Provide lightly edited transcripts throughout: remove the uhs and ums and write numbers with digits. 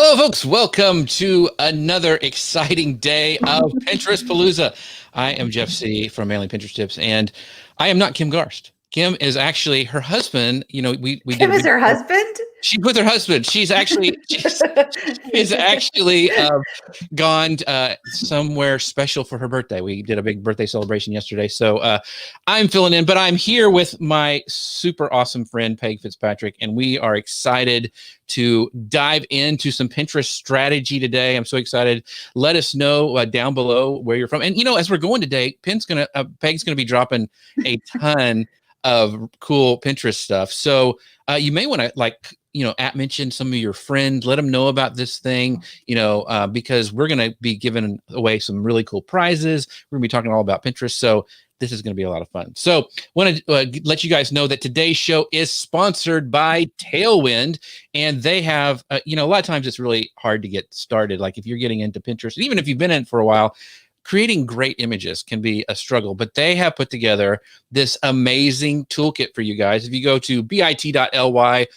Hello, folks. Welcome to another exciting day of Pinterest Palooza. I am Jeff C. from Mailing Pinterest Tips, and I am not Kim Garst. Kim is actually her husband. We did Kim a is big. her husband? She's with her husband. She's actually gone somewhere special for her birthday. We did a big birthday celebration yesterday, so I'm filling in. But I'm here with my super awesome friend Peg Fitzpatrick, and we are excited to dive into some Pinterest strategy today. I'm so excited. Let us know down below where you're from, and as we're going today, Peg's gonna be dropping a ton of cool Pinterest stuff. So you may want to mention some of your friends, let them know about this thing, because we're going to be giving away some really cool prizes. We're going to be talking all about Pinterest. So this is going to be a lot of fun. So want to let you guys know that today's show is sponsored by Tailwind, and they have, a lot of times it's really hard to get started. Like if you're getting into Pinterest, even if you've been in it for a while, creating great images can be a struggle, but they have put together this amazing toolkit for you guys. If you go to bit.ly/Palooza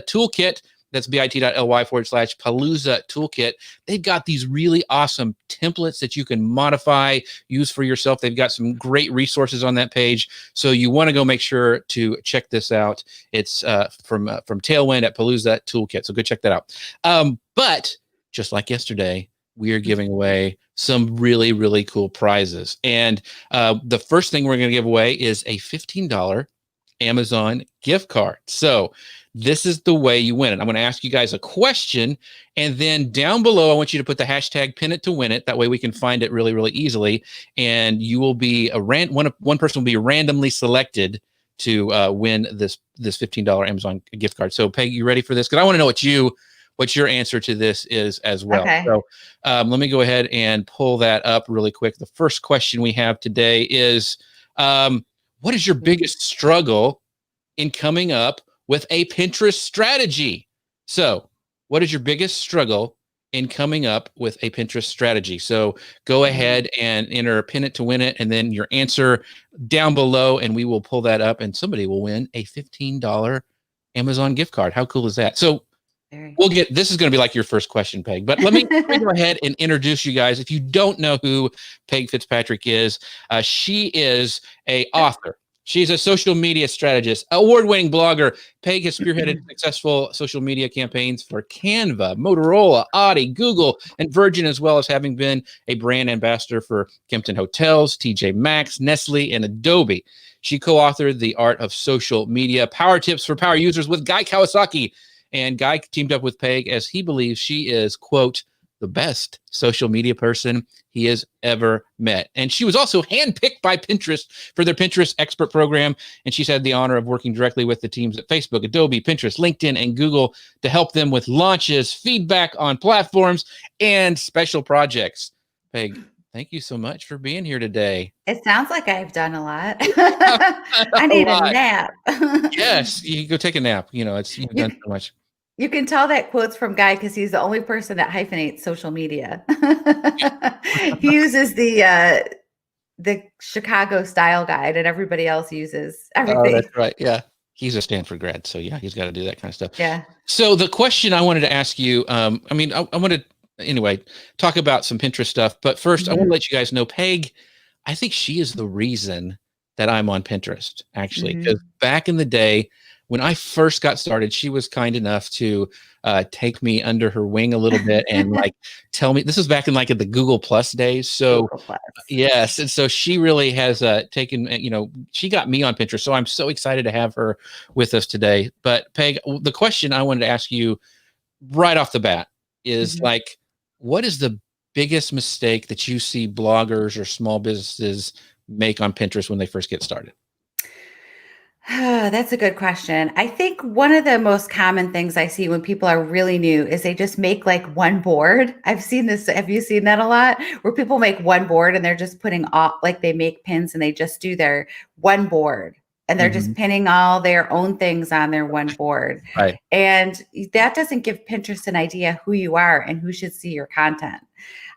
toolkit, that's bit.ly/Palooza toolkit. They've got these really awesome templates that you can modify, use for yourself. They've got some great resources on that page. So you want to go make sure to check this out. It's from Tailwind at Palooza toolkit. So go check that out. But just like yesterday, we are giving away some really, really cool prizes. And the first thing we're going to give away is a $15 Amazon gift card. So this is the way you win it. I'm going to ask you guys a question, and then down below, I want you to put the hashtag pin it to win it. That way we can find it really, really easily. And you will be one person will be randomly selected to win this $15 Amazon gift card. So Peg, you ready for this? Because I want to know what your answer to this is as well. Okay. So let me go ahead and pull that up really quick. The first question we have today is, what is your biggest struggle in coming up with a Pinterest strategy? So what is your biggest struggle in coming up with a Pinterest strategy? So go ahead and enter pin it to win it, and then your answer down below, and we will pull that up, and somebody will win a $15 Amazon gift card. How cool is that? So this is going to be like your first question, Peg, but let me go ahead and introduce you guys. If you don't know who Peg Fitzpatrick is, she is an author. She's a social media strategist, award-winning blogger. Peg has spearheaded successful social media campaigns for Canva, Motorola, Audi, Google, and Virgin, as well as having been a brand ambassador for Kimpton Hotels, TJ Maxx, Nestle, and Adobe. She co-authored The Art of Social Media, Power Tips for Power Users with Guy Kawasaki. And Guy teamed up with Peg as he believes she is, quote, the best social media person he has ever met. And she was also handpicked by Pinterest for their Pinterest Expert Program. And she's had the honor of working directly with the teams at Facebook, Adobe, Pinterest, LinkedIn, and Google to help them with launches, feedback on platforms, and special projects. Peg, thank you so much for being here today. It sounds like I've done a lot. I need a nap. Yes, you go take a nap. You've done so much. You can tell that quote's from Guy because he's the only person that hyphenates social media. He uses the Chicago style guide, and everybody else uses everything. Oh, that's right. Yeah. He's a Stanford grad, so yeah, he's got to do that kind of stuff. Yeah. So the question I wanted to ask you, I want to, anyway, talk about some Pinterest stuff, but first I want to let you guys know, Peg, I think she is the reason that I'm on Pinterest, actually, because back in the day, when I first got started, she was kind enough to take me under her wing a little bit and tell me, this was back in at the Google Plus days. So yes. And so she really has taken, she got me on Pinterest. So I'm so excited to have her with us today. But Peg, the question I wanted to ask you right off the bat is what is the biggest mistake that you see bloggers or small businesses make on Pinterest when they first get started? That's a good question. I think one of the most common things I see when people are really new is they just make one board. I've seen this. Have you seen that a lot? Where people make one board and they're just putting all, they make pins and they just do their one board and they're just pinning all their own things on their one board. Right. And that doesn't give Pinterest an idea who you are and who should see your content.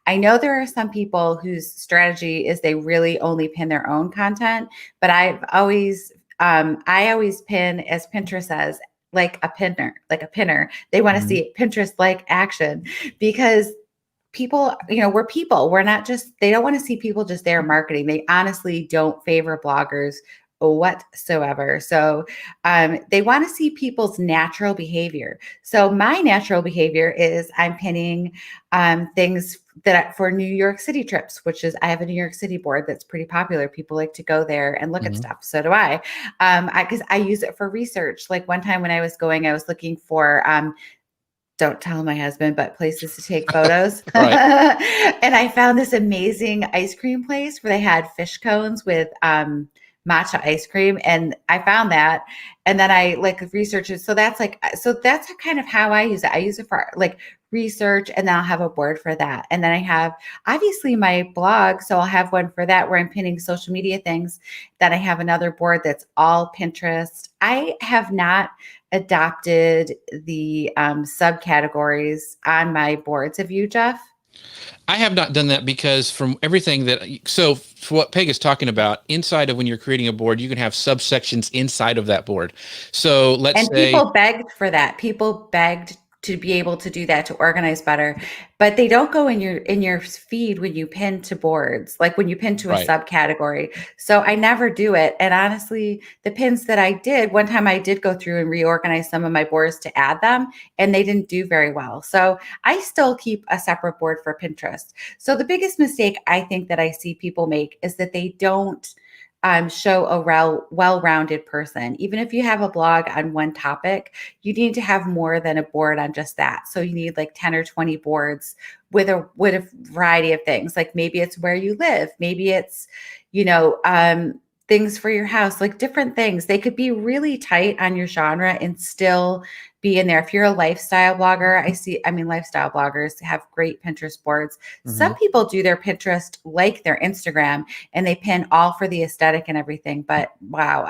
I know there are some people whose strategy is they really only pin their own content, but I always pin, as Pinterest says, like a pinner. They want to Mhm. see Pinterest like action because people, we're people. We're not just, they don't want to see people just there marketing. They honestly don't favor bloggers whatsoever. So they want to see people's natural behavior. So my natural behavior is I'm pinning things for New York City trips, which is I have a New York City board that's pretty popular. People like to go there and look at Mhm. stuff. So do I. Because I use it for research. Like one time when I was going, I was looking for don't tell my husband, but places to take photos. Right. And I found this amazing ice cream place where they had fish cones with matcha ice cream. And I found that. And then I like researched it. So that's kind of how I use it. I use it for like research, and then I'll have a board for that. And then I have obviously my blog. So I'll have one for that where I'm pinning social media things. Then I have another board that's all Pinterest. I have not adopted the subcategories on my boards. Have you, Jeff? I have not done that because from everything so for what Peg is talking about, inside of when you're creating a board, you can have subsections inside of that board. So let's And say, people begged for that. People begged to be able to do that, to organize better, but they don't go in your feed when you pin to boards, like when you pin to a right. subcategory. So I never do it. And honestly, the pins that I did, one time I did go through and reorganize some of my boards to add them, and they didn't do very well. So I still keep a separate board for Pinterest. So the biggest mistake I think that I see people make is that they don't show a well-rounded person. Even if you have a blog on one topic, you need to have more than a board on just that. So you need like 10 or 20 boards with a variety of things. Like maybe it's where you live, maybe it's, things for your house, like different things. They could be really tight on your genre and still be in there. If you're a lifestyle blogger, lifestyle bloggers have great Pinterest boards. Mm-hmm. Some people do their Pinterest like their Instagram and they pin all for the aesthetic and everything. But wow,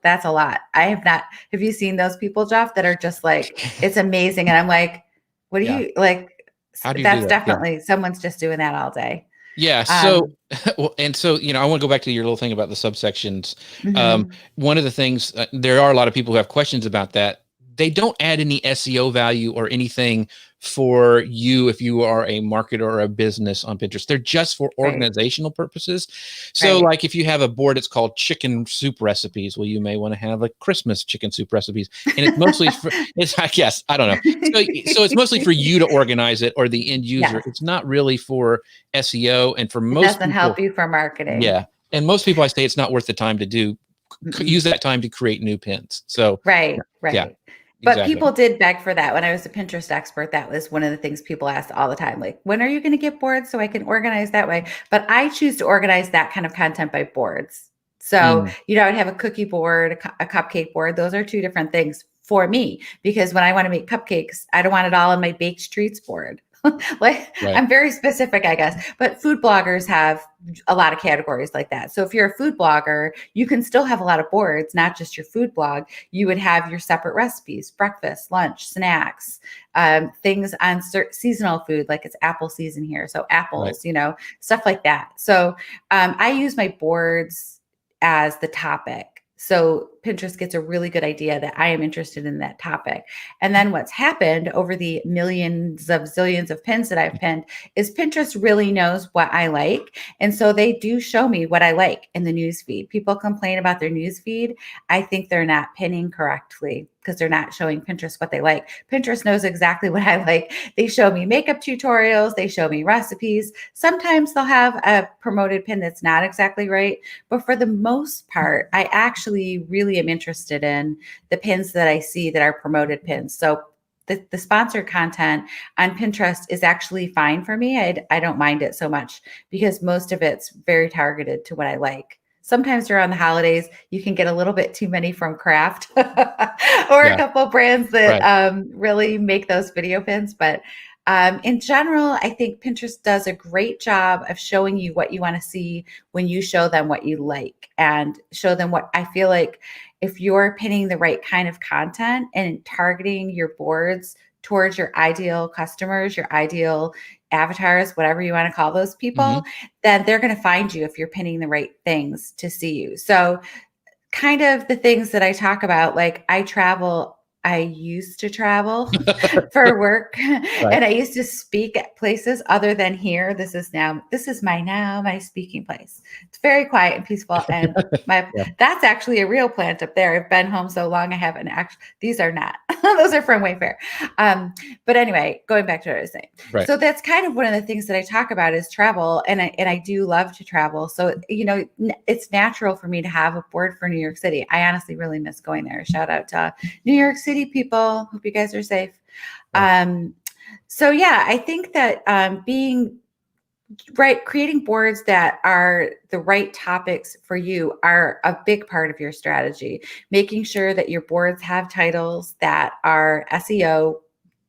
that's a lot. Have you seen those people, Jeff, that are just like, it's amazing. And I'm like, what do Yeah. you like? How do you do That's that? Yeah. definitely someone's just doing that all day. Yeah. So, well, and so, I want to go back to your little thing about the subsections. Mhm. One of the things, there are a lot of people who have questions about that. They don't add any SEO value or anything for you if you are a marketer or a business on Pinterest. They're just for Right. organizational purposes. So, Right. like if you have a board, it's called chicken soup recipes. Well, you may want to have like Christmas chicken soup recipes, and it's mostly I guess I don't know. So it's mostly for you to organize it or the end user. Yes. It's not really for SEO, and for It most doesn't help people, you for marketing. yeah, and most people I say it's not worth the time to do. Use that time to create new pins. So Right, yeah, right. But exactly. people did beg for that. When I was a Pinterest expert, that was one of the things people asked all the time. Like, when are you going to get boards so I can organize that way? But I choose to organize that kind of content by boards. So, Mm, I'd have a cookie board, a cupcake board. Those are two different things for me because when I want to make cupcakes, I don't want it all on my baked treats board. Like right. I'm very specific, I guess. But food bloggers have a lot of categories like that. So if you're a food blogger, you can still have a lot of boards, not just your food blog. You would have your separate recipes, breakfast, lunch, snacks, things on seasonal food, like it's apple season here. So Right. apples, stuff like that. So I use my boards as the topic. So Pinterest gets a really good idea that I am interested in that topic. And then what's happened over the millions of zillions of pins that I've pinned is Pinterest really knows what I like. And so they do show me what I like in the newsfeed. People complain about their newsfeed. I think they're not pinning correctly because they're not showing Pinterest what they like. Pinterest knows exactly what I like. They show me makeup tutorials. They show me recipes. Sometimes they'll have a promoted pin that's not exactly right. But for the most part, I actually really am interested in the pins that I see that are promoted pins. So the sponsored content on Pinterest is actually fine for me. I don't mind it so much because most of it's very targeted to what I like. Sometimes around the holidays, you can get a little bit too many from Kraft or a Yeah. couple of brands that Right. really make those video pins. But in general, I think Pinterest does a great job of showing you what you want to see when you show them what you like and show them what I feel like if you're pinning the right kind of content and targeting your boards towards your ideal customers, your ideal avatars, whatever you want to call those Mm-hmm. people, then they're going to find you if you're pinning the right things to see you. So kind of the things that I talk about, like I travel I used to travel for work, Right. and I used to speak at places other than here. This is my speaking place. It's very quiet and peaceful, and Yeah. that's actually a real plant up there. I've been home so long, I haven't actually. These are not. Those are from Wayfair. But anyway, going back to what I was saying. Right. So that's kind of one of the things that I talk about is travel, and I do love to travel. So it's natural for me to have a board for New York City. I honestly really miss going there. Shout out to New York City people. Hope you guys are safe. Yeah. So yeah, I think that creating boards that are the right topics for you are a big part of your strategy. Making sure that your boards have titles that are SEO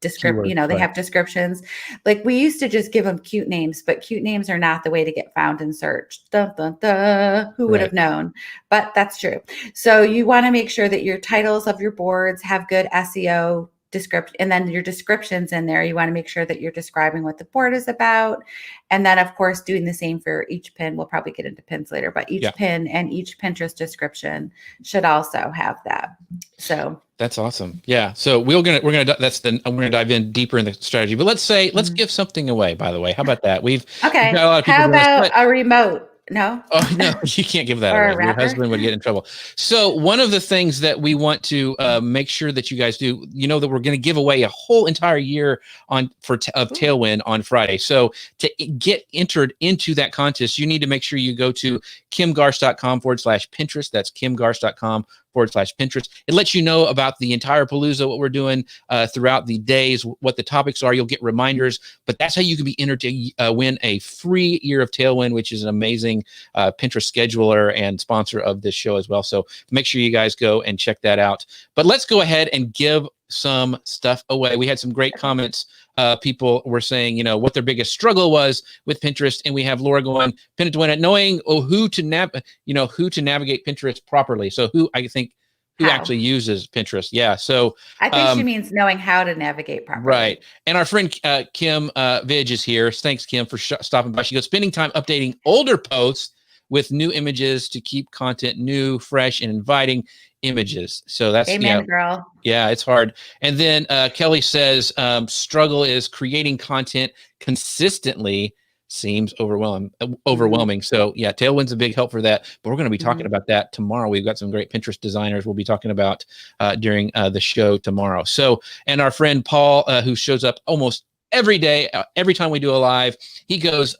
Keywords, they right. have descriptions. Like we used to just give them cute names, but cute names are not the way to get found and searched. Dun, dun, dun. Who would have known? But that's true. So you want to make sure that your titles of your boards have good SEO description, and then your descriptions in there. You want to make sure that you're describing what the board is about. And then of course, doing the same for each pin. We'll probably get into pins later, but each pin and each Pinterest description should also have that. So that's awesome. Yeah. So we're gonna dive in deeper in the strategy. But let's give something away. By the way, how about that? We've got a lot of people. How about a remote? No. Oh no, you can't give that away. Your husband would get in trouble. So one of the things that we want to make sure that you guys do, that we're going to give away a whole entire year of Tailwind on Friday. So to get entered into that contest, you need to make sure you go to kimgarst.com/Pinterest. That's kimgarst.com/Pinterest. It lets you know about the entire Palooza, what we're doing throughout the days, what the topics are. You'll get reminders, but that's how you can be entered to win a free year of Tailwind, which is an amazing Pinterest scheduler and sponsor of this show as well. So make sure you guys go and check that out. But let's go ahead and give some stuff away. We had some great comments. People were saying, what their biggest struggle was with Pinterest, and we have Laura going, pin it to win it, knowing who to navigate Pinterest properly. So who actually uses Pinterest? Yeah. So I think she means knowing how to navigate properly. Right. And our friend Kim Vidge is here. Thanks, Kim, for stopping by. She goes, spending time updating older posts with new images to keep content new, fresh, and inviting images. So that's amen, girl. Yeah, it's hard. And then Kelly says, struggle is creating content consistently. Seems overwhelming. So yeah, Tailwind's a big help for that. But we're going to be talking about that tomorrow. We've got some great Pinterest designers we'll be talking about during the show tomorrow. So, and our friend Paul, who shows up almost every day, every time we do a live, he goes,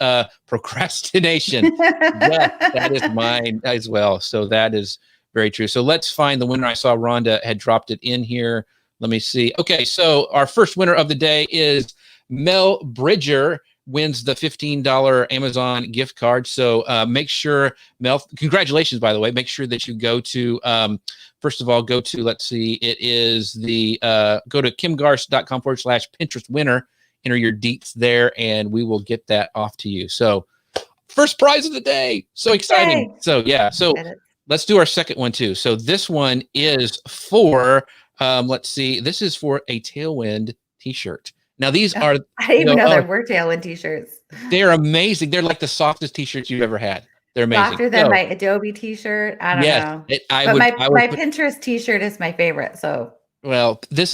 procrastination. Yeah, that is mine as well. So that is very true. So let's find the winner. I saw Rhonda had dropped it in here. Let me see. Okay, so our first winner of the day is Mel Bridger. Wins the $15 Amazon gift card. So make sure, Mel, congratulations, by the way. Make sure that you go to, first of all, let's see, it is go to kimgarst.com/Pinterest winner, enter your deets there, and we will get that off to you. So first prize of the day. So exciting. So yeah, so let's do our second one too. So this one is for, let's see, this is for a Tailwind t-shirt. Now these are, I didn't even know there were Tailwind t-shirts. They're amazing. They're like the softest t-shirts you've ever had. They're amazing. Softer than my Adobe t-shirt. I don't know. My Pinterest t-shirt is my favorite. So well, this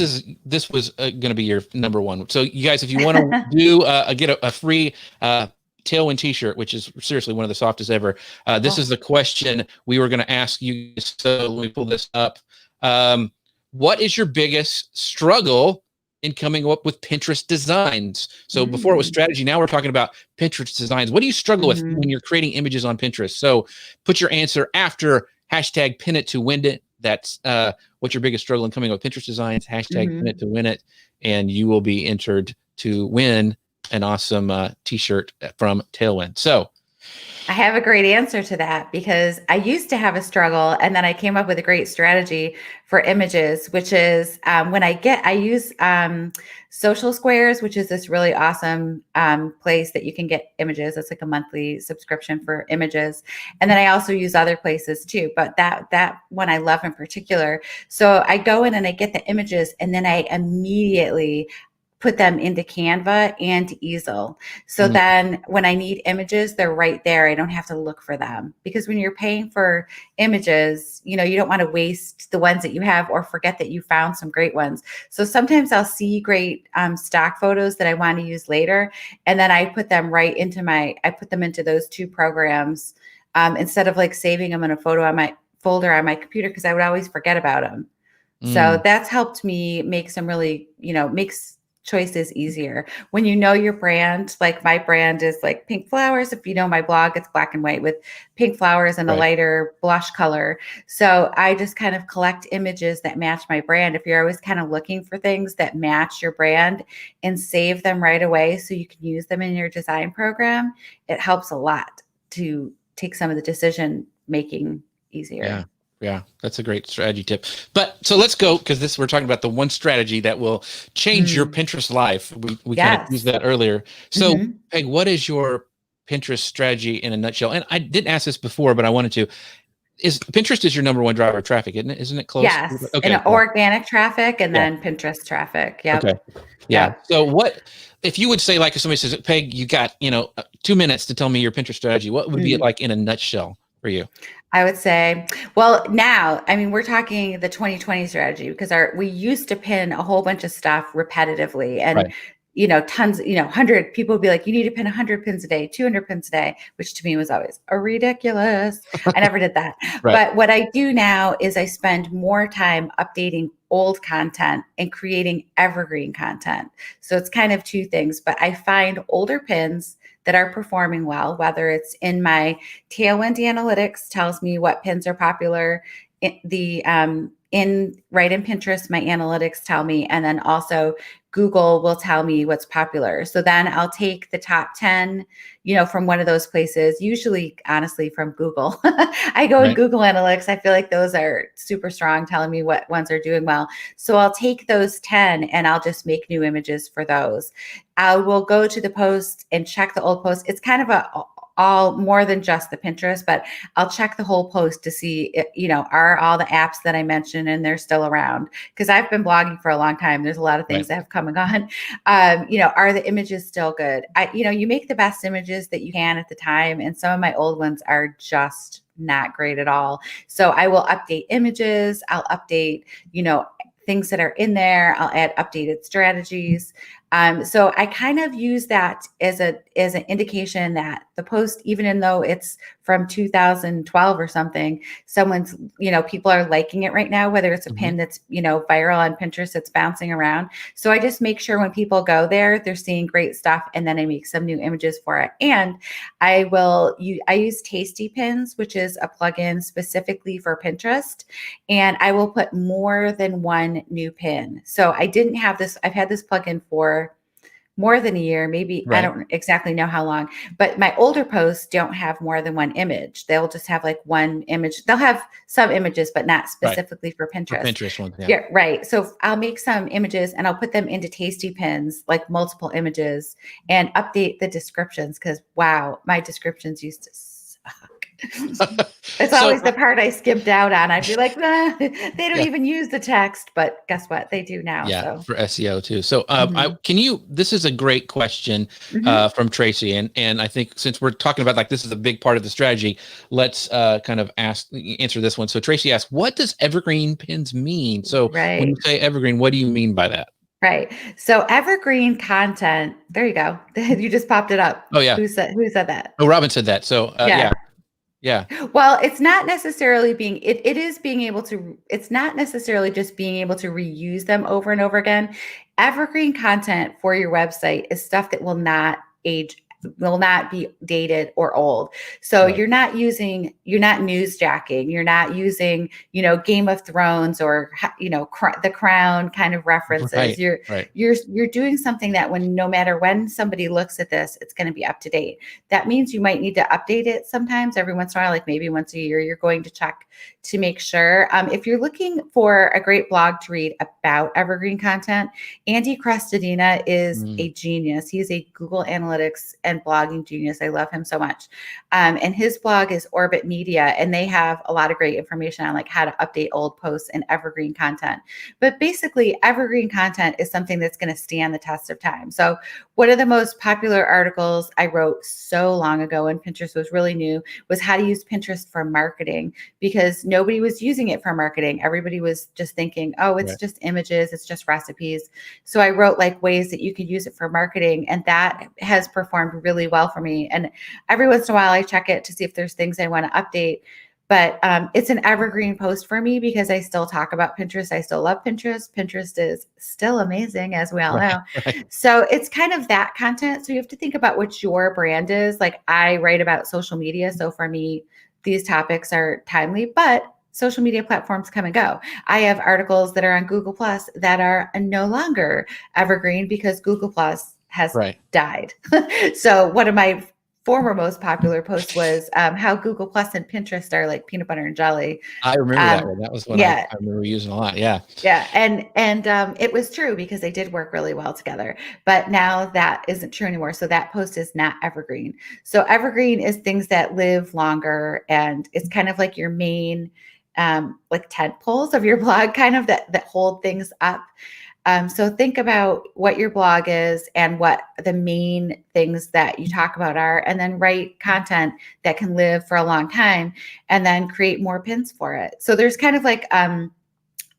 was going to be your number one. So you guys, if you want to do get a free Tailwind t-shirt, which is seriously one of the softest ever, this is the question we were going to ask you. So let me pull this up. What is your biggest struggle in coming up with Pinterest designs? So before it was strategy, now we're talking about Pinterest designs. What do you struggle with when you're creating images on Pinterest? So put your answer after hashtag pin it to win it. That's what's your biggest struggle in coming up with Pinterest designs, hashtag pin it to win it. And you will be entered to win an awesome t-shirt from Tailwind. So I have a great answer to that because I used to have a struggle, and then I came up with a great strategy for images, which is I use Social Squares, which is this really awesome place that you can get images. It's like a monthly subscription for images. And then I also use other places too, but that one I love in particular. So I go in and I get the images, and then I immediately put them into Canva and to Easel. So Mm. then when I need images, they're right there. I don't have to look for them, because when you're paying for images, you don't want to waste the ones that you have or forget that you found some great ones. So sometimes I'll see great stock photos that I want to use later, and then I put them right into I put them into those two programs instead of like saving them in a folder on my computer, because I would always forget about them. So that's helped me make some really, makes choices easier. When you know your brand, like my brand is like pink flowers. If you know my blog, it's black and white with pink flowers and a lighter blush color. So I just kind of collect images that match my brand. If you're always kind of looking for things that match your brand and save them right away so you can use them in your design program, it helps a lot to take some of the decision making easier. Yeah. Yeah, that's a great strategy tip. But so let's go, because we're talking about the one strategy that will change your Pinterest life. We kind of used that earlier. So Peg, what is your Pinterest strategy in a nutshell? And I didn't ask this before, but I wanted to. Pinterest is your number one driver of traffic, isn't it? Isn't it close? Yes. Okay. And organic traffic and then Pinterest traffic. Yep. Okay. Yeah. Yep. So what if you would say, like, if somebody says, Peg, you got 2 minutes to tell me your Pinterest strategy, what would be it like in a nutshell for you? I would say, well, now, I mean, we're talking the 2020 strategy, because we used to pin a whole bunch of stuff repetitively, and tons, 100 people would be like, you need to pin 100 pins a day, 200 pins a day, which to me was always ridiculous. I never did that. But what I do now is I spend more time updating old content and creating evergreen content. So it's kind of two things, but I find older pins that are performing well, whether it's in my Tailwind analytics tells me what pins are popular, in Pinterest, my analytics tell me, and then also Google will tell me what's popular. So then I'll take the top 10, from one of those places, usually, honestly, from Google. I go in Google Analytics. I feel like those are super strong, telling me what ones are doing well. So I'll take those 10 and I'll just make new images for those. I will go to the post and check the old post. It's kind of all more than just the Pinterest, but I'll check the whole post to see, are all the apps that I mentioned and they're still around, because I've been blogging for a long time. There's a lot of things that have come and gone. Are the images still good? You make the best images that you can at the time. And some of my old ones are just not great at all. So I will update images. I'll update, things that are in there. I'll add updated strategies. So I kind of use that as an indication that the post, even though it's from 2012 or something, someone's, people are liking it right now, whether it's a pin that's, viral on Pinterest that's bouncing around. So I just make sure when people go there, they're seeing great stuff, and then I make some new images for it. And I use Tasty Pins, which is a plugin specifically for Pinterest, and I will put more than one new pin. So I've had this plugin for more than a year, maybe. I don't exactly know how long, but my older posts don't have more than one image. They'll just have like one image. They'll have some images, but not specifically for Pinterest. For Pinterest ones, yeah, right. So I'll make some images and I'll put them into Tasty Pins, like multiple images, and update the descriptions, because wow, my descriptions used to suck. It's always the part I skipped out on. I'd be like, nah, they don't even use the text, but guess what? They do now. Yeah, so. For SEO too. So this is a great question from Tracy. And I think since we're talking about, like, this is a big part of the strategy, let's kind of answer this one. So Tracy asked, what does evergreen pins mean? So when you say evergreen, what do you mean by that? Right. So evergreen content, there you go. You just popped it up. Oh yeah. Who said that? Oh, Robin said that. So yeah. Well, it's not necessarily it's not necessarily just being able to reuse them over and over again. Evergreen content for your website is stuff that will not age, will not be dated or old. So you're not newsjacking, you're not using, Game of Thrones or, The Crown kind of references. You're doing something that no matter when somebody looks at this, it's going to be up to date. That means you might need to update it sometimes, every once in a while, like maybe once a year, you're going to check to make sure. If you're looking for a great blog to read about evergreen content, Andy Crestodina is a genius. He's a Google Analytics and and blogging genius. I love him so much. And his blog is Orbit Media, and they have a lot of great information on like how to update old posts and evergreen content. But basically, evergreen content is something that's going to stand the test of time. So one of the most popular articles I wrote so long ago when Pinterest was really new was how to use Pinterest for marketing, because nobody was using it for marketing. Everybody was just thinking, oh, it's just images, it's just recipes. So I wrote like ways that you could use it for marketing, and that has performed really well for me. And every once in a while I check it to see if there's things I want to update. But it's an evergreen post for me because I still talk about Pinterest. I still love Pinterest. Pinterest is still amazing, as we all know. Right. So it's kind of that content. So you have to think about what your brand is. Like I write about social media. So for me, these topics are timely, but social media platforms come and go. I have articles that are on Google Plus that are no longer evergreen because Google Plus has died. So one of my former most popular post was how Google Plus and Pinterest are like peanut butter and jelly. I remember that one. That was one I remember using a lot. Yeah. Yeah. And it was true because they did work really well together. But now that isn't true anymore. So that post is not evergreen. So evergreen is things that live longer, and it's kind of like your main like tent poles of your blog, kind of that hold things up. So think about what your blog is and what the main things that you talk about are, and then write content that can live for a long time, and then create more pins for it. So there's kind of like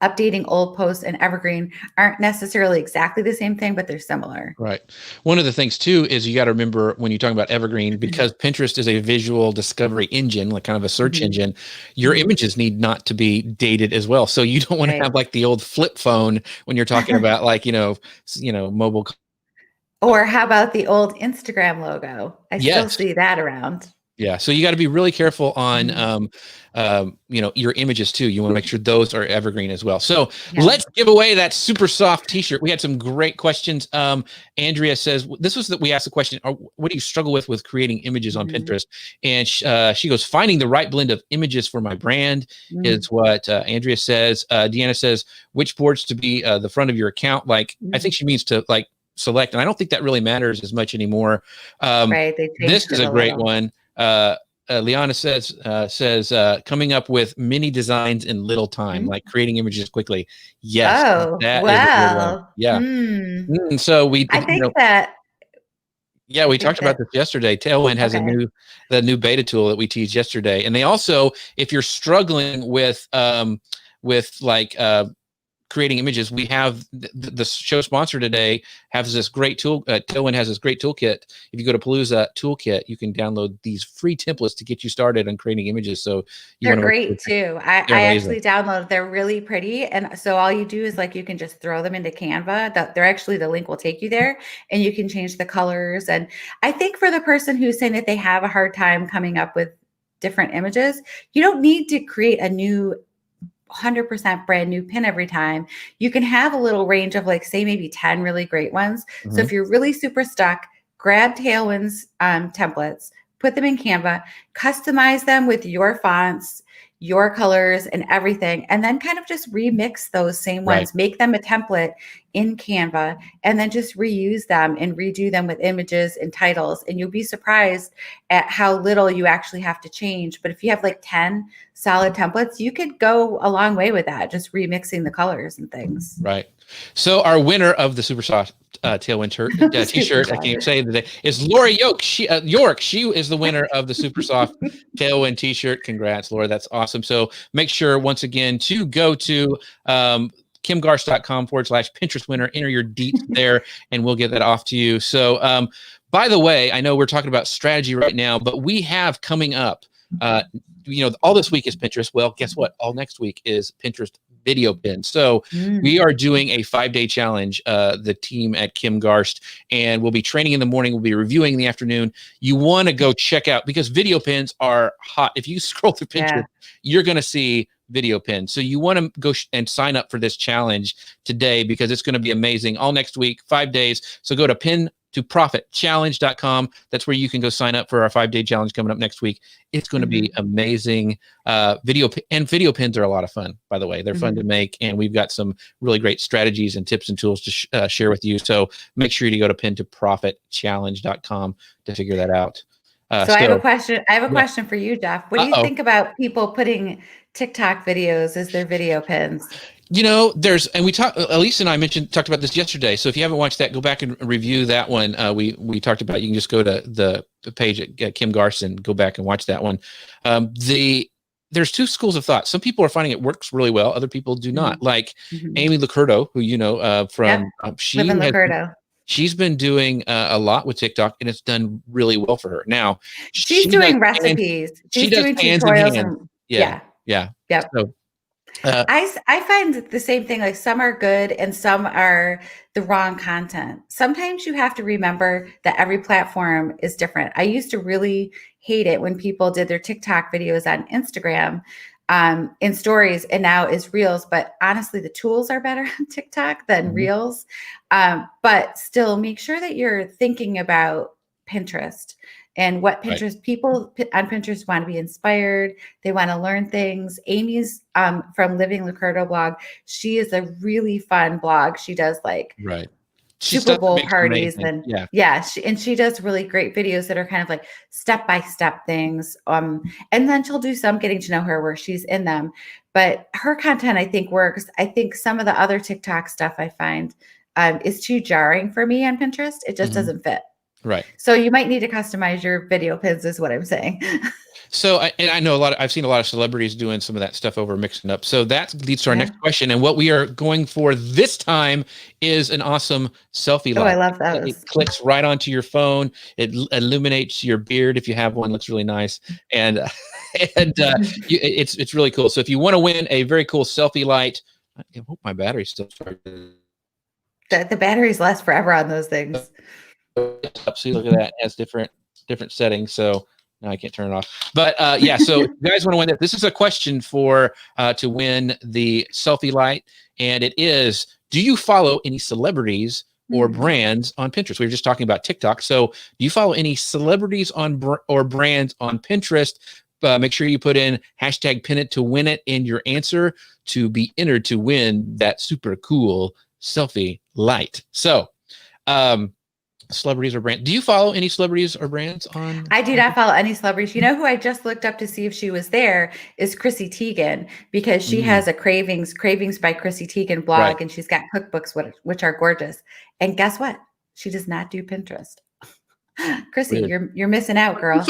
updating old posts and evergreen aren't necessarily exactly the same thing, but they're similar. Right. One of the things too is you got to remember when you're talking about evergreen, because Pinterest is a visual discovery engine, like kind of a search engine, your images need not to be dated as well. So you don't want to have like the old flip phone when you're talking about like, mobile. Or how about the old Instagram logo? I still see that around. Yeah. So you got to be really careful on, your images too. You want to make sure those are evergreen as well. So let's give away that super soft t-shirt. We had some great questions. Andrea says, we asked the question, what do you struggle with creating images on Pinterest? And she goes, finding the right blend of images for my brand is what Andrea says. Deanna says, which boards to be the front of your account? Like, I think she means to like select, and I don't think that really matters as much anymore. This is a great one. Liana says coming up with mini designs in little time, like creating images quickly. Yes. Oh, wow. Yeah. So I think that. Yeah, we talked about this yesterday. Tailwind has the new beta tool that we teased yesterday, and they also, if you're struggling with like creating images, we have the show sponsor today has this great tool. Tailwind has this great toolkit. If you go to Palooza toolkit, you can download these free templates to get you started on creating images. So they're great too. I actually downloaded. They're really pretty, and so all you do is like you can just throw them into Canva. They're actually, the link will take you there, and you can change the colors. And I think for the person who's saying that they have a hard time coming up with different images, you don't need to create a new 100% brand new pin every time. You can have a little range of like, say, maybe 10 really great ones. So if you're really super stuck, grab Tailwind's templates, put them in Canva, customize them with your fonts, your colors, and everything, and then kind of just remix those same ones, make them a template in Canva, and then just reuse them and redo them with images and titles. And you'll be surprised at how little you actually have to change. But if you have like 10 solid templates, you could go a long way with that, just remixing the colors and things. Right. So our winner of the Super Soft Tailwind t-shirt, I can't even say today, is Laura York. She is the winner of the Super Soft Tailwind t-shirt. Congrats, Laura. That's awesome. So make sure, once again, to go to kimgarst.com/Pinterest winner, enter your deets there, and we'll get that off to you. So by the way, I know we're talking about strategy right now, but we have coming up, all this week is Pinterest. Well, guess what? All next week is Pinterest video pins. So we are doing a 5-day challenge, the team at Kim Garst, and we'll be training in the morning. We'll be reviewing in the afternoon. You want to go check out, because video pins are hot. If you scroll through Pinterest, you're going to see video pins. So you want to go and sign up for this challenge today, because it's going to be amazing all next week, 5 days. So go to to profitchallenge.com. That's where you can go sign up for our 5-day challenge coming up next week. It's going to be amazing. Video pins are a lot of fun, by the way. They're fun to make, and we've got some really great strategies and tips and tools to share with you. So make sure you go to pin-to-profit-challenge.com to figure that out. So I have a question. I have a question for you, Jeff. What do you think about people putting TikTok videos as their video pins? You know, Elise and I talked about this yesterday. So if you haven't watched that, go back and review that one. We talked about, you can just go to the page at Kim Garson, go back and watch that one. There's two schools of thought. Some people are finding it works really well. Other people do not. Like Amy Licurdo, who you know from she's been doing a lot with TikTok, and it's done really well for her. Now she's doing recipes. She's doing tutorials. Yeah. So, I find the same thing. Like some are good and some are the wrong content. Sometimes you have to remember that every platform is different. I used to really hate it when people did their TikTok videos on Instagram in stories, and now is Reels. But honestly, the tools are better on TikTok than Reels. But still, make sure that you're thinking about Pinterest and what Pinterest people on Pinterest want to be inspired. They want to learn things. Amy's from Living Licurdo blog. She is a really fun blog. She does like Super Bowl parties and she does really great videos that are kind of like step-by-step things. And then she'll do some getting to know her where she's in them. But her content, I think, works. I think some of the other TikTok stuff I find is too jarring for me on Pinterest. It just doesn't fit. Right. So you might need to customize your video pins is what I'm saying. So, I know I've seen a lot of celebrities doing some of that stuff over mixing up. So that leads to our next question. And what we are going for this time is an awesome selfie light. Oh, I love those. It clicks right onto your phone. It illuminates your beard if you have one. Looks really nice. And it's really cool. So if you want to win a very cool selfie light, I hope my battery's still started. The batteries last forever on those things. See, look at that. It has different settings. So now I can't turn it off. But so if you guys want to win it, this is a question for to win the selfie light. And it is, do you follow any celebrities or brands on Pinterest? We were just talking about TikTok. So do you follow any celebrities or brands on Pinterest? Make sure you put in #PinIt to win it in your answer to be entered to win that super cool selfie light. So celebrities or brands. Do you follow any celebrities or brands on? I do not follow any celebrities. You know who I just looked up to see if she was there is Chrissy Teigen, because she has a Cravings by Chrissy Teigen blog, and she's got cookbooks which are gorgeous. And guess what? She does not do Pinterest. Chrissy, you're missing out, girl. You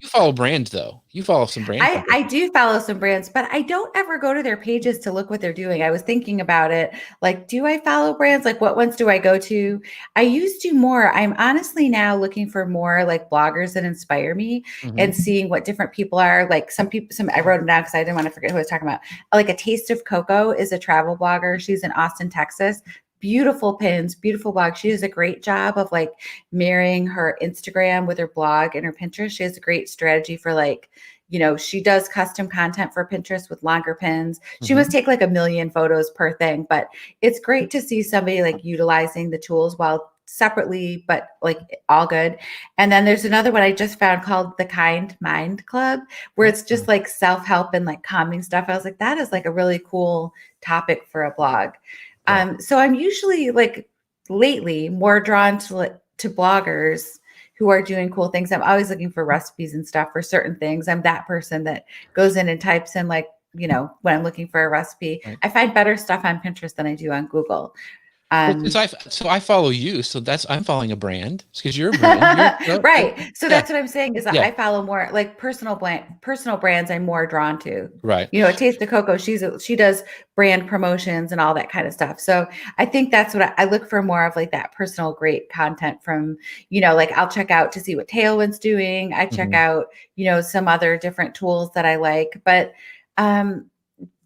follow brands though. You follow some brands. I do follow some brands, but I don't ever go to their pages to look what they're doing. I was thinking about it. Like, do I follow brands? Like, what ones do I go to? I used to more. I'm honestly now looking for more like bloggers that inspire me and seeing what different people are. Like some I wrote them down because I didn't want to forget who I was talking about. Like A Taste of Cocoa is a travel blogger. She's in Austin, Texas. Beautiful pins, beautiful blog. She does a great job of like marrying her Instagram with her blog and her Pinterest. She has a great strategy for like, you know, she does custom content for Pinterest with longer pins. She must take like 1 million photos per thing, but it's great to see somebody like utilizing the tools while separately, but like all good. And then there's another one I just found called the Kind Mind Club, where it's just like self-help and like calming stuff. I was like, that is like a really cool topic for a blog. So I'm usually like lately more drawn to bloggers who are doing cool things. I'm always looking for recipes and stuff for certain things. I'm that person that goes in and types in like, you know, when I'm looking for a recipe. I find better stuff on Pinterest than I do on Google. So I follow you. So I'm following a brand because you're a brand. Right. So that's what I'm saying is that I follow more like personal brands I'm more drawn to. Right. You know, A Taste of Cocoa, she does brand promotions and all that kind of stuff. So I think that's what I look for, more of like that personal great content from, you know, like I'll check out to see what Tailwind's doing. I check out, you know, some other different tools that I like, but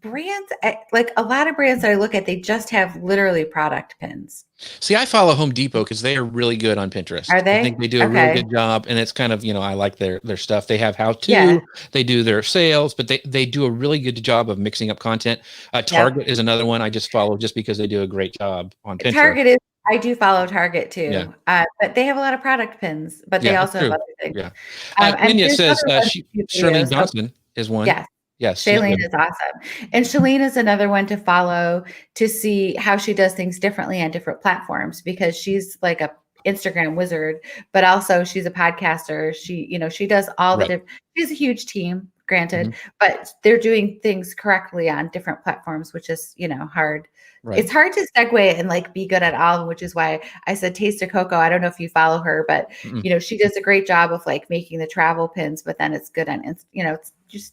brands, like a lot of brands that I look at, they just have literally product pins. See, I follow Home Depot because they are really good on Pinterest. Are they? I think they do a really good job, and it's kind of, you know, I like their stuff. They have how-to, they do their sales, but they do a really good job of mixing up content. Target is another one I just follow just because they do a great job on Pinterest. Target is, I do follow Target Yeah. too, but they have a lot of product pins, but they Yeah, that's also have true. other things. Yeah. And Tanya there's says, other ones she that do Shirlene videos. Oh, Johnson is one. yes. Yes, she's Shailene good. is awesome. And Shailene is another one to follow to see how she does things differently on different platforms because she's like a Instagram wizard, but also she's a podcaster. She does all the Right. different, she has a huge team, granted, Mhm. but they're doing things correctly on different platforms, which is, hard. Right. It's hard to segue and like be good at all, which is why I said Taste of Cocoa. I don't know if you follow her, but Mm-mm. she does a great job of like making the travel pins, but then it's good on, it's just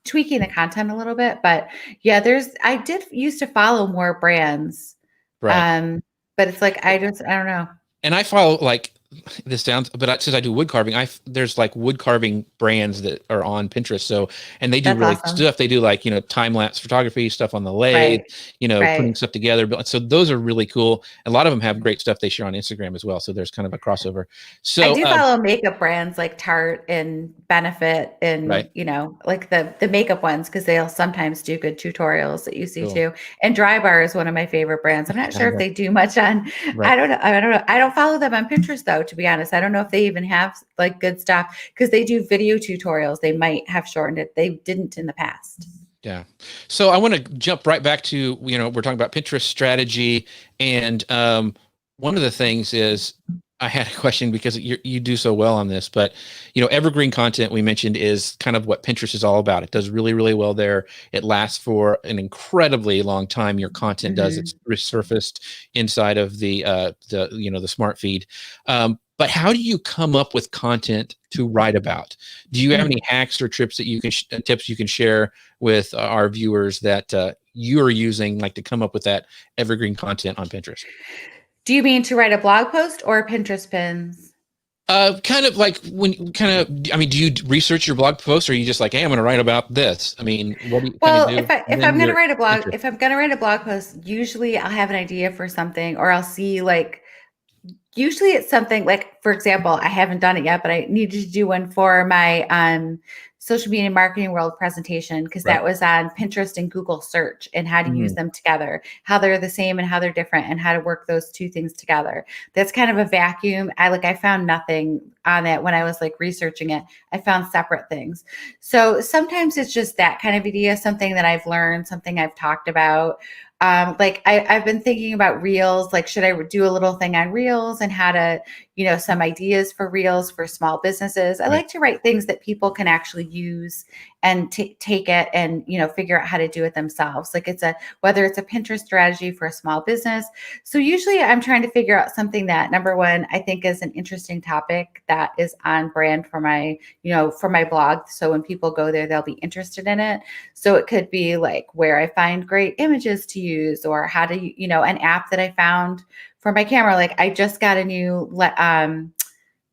tweaking the content a little bit. But yeah, I did used to follow more brands. Right. But it's like I don't know. And I follow like this sounds, but since I do wood carving, there's like wood carving brands that are on Pinterest. So, and they do That's really awesome. stuff. They do like, time lapse photography, stuff on the lathe, Right. putting Right. stuff together. So those are really cool. A lot of them have great stuff they share on Instagram as well. So there's kind of a crossover. I So, do follow makeup brands like Tarte and Benefit right. and, like the makeup ones because they'll sometimes do good tutorials that you see Cool. too. And Dry Bar is one of my favorite brands. I'm not sure if they do much on, Right. I don't know. I don't follow them on Pinterest though, to be honest. I don't know if they even have like good stuff because they do video tutorials. They might have shortened it. They didn't in the past. Yeah. So I want to jump right back to, we're talking about Pinterest strategy. And one of the things is I had a question because you do so well on this, but evergreen content we mentioned is kind of what Pinterest is all about. It does really, really well there. It lasts for an incredibly long time. Your content does. It's resurfaced inside of the smart feed. But how do you come up with content to write about? Do you have any hacks or tips that you can tips you can share with our viewers that you are using, like to come up with that evergreen content on Pinterest? Do you mean to write a blog post or Pinterest pins? Kind of like do you research your blog post or are you just like, hey, I'm going to write about this? I mean, what do you kind of Well, do? if I'm going to write a blog, if I'm going to write a blog post, usually I'll have an idea for something or I'll see like usually it's something like, for example, I haven't done it yet, but I needed to do one for my social media marketing world presentation because that was on Pinterest and Google search and how to use them together, how they're the same and how they're different and how to work those two things together. That's kind of a vacuum. I found nothing on it when I was like researching it. I found separate things. So sometimes it's just that kind of idea, something that I've learned, something I've talked about. Like I've been thinking about reels, like should I do a little thing on reels and how to, some ideas for reels for small businesses. I like to write things that people can actually use and take it and, figure out how to do it themselves. Like whether it's a Pinterest strategy for a small business. So usually I'm trying to figure out something that number one, I think is an interesting topic that is on brand for my, for my blog. So when people go there, they'll be interested in it. So it could be like where I find great images to use or how to, an app that I found for my camera. Like I just got a new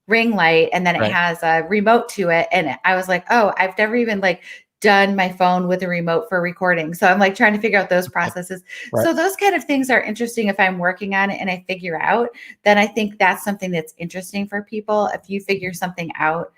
ring light and then it has a remote to it. And I was like, oh, I've never even like done my phone with a remote for recording. So I'm like trying to figure out those processes. So those kind of things are interesting if I'm working on it and I figure out, then I think that's something that's interesting for people. If you figure something out,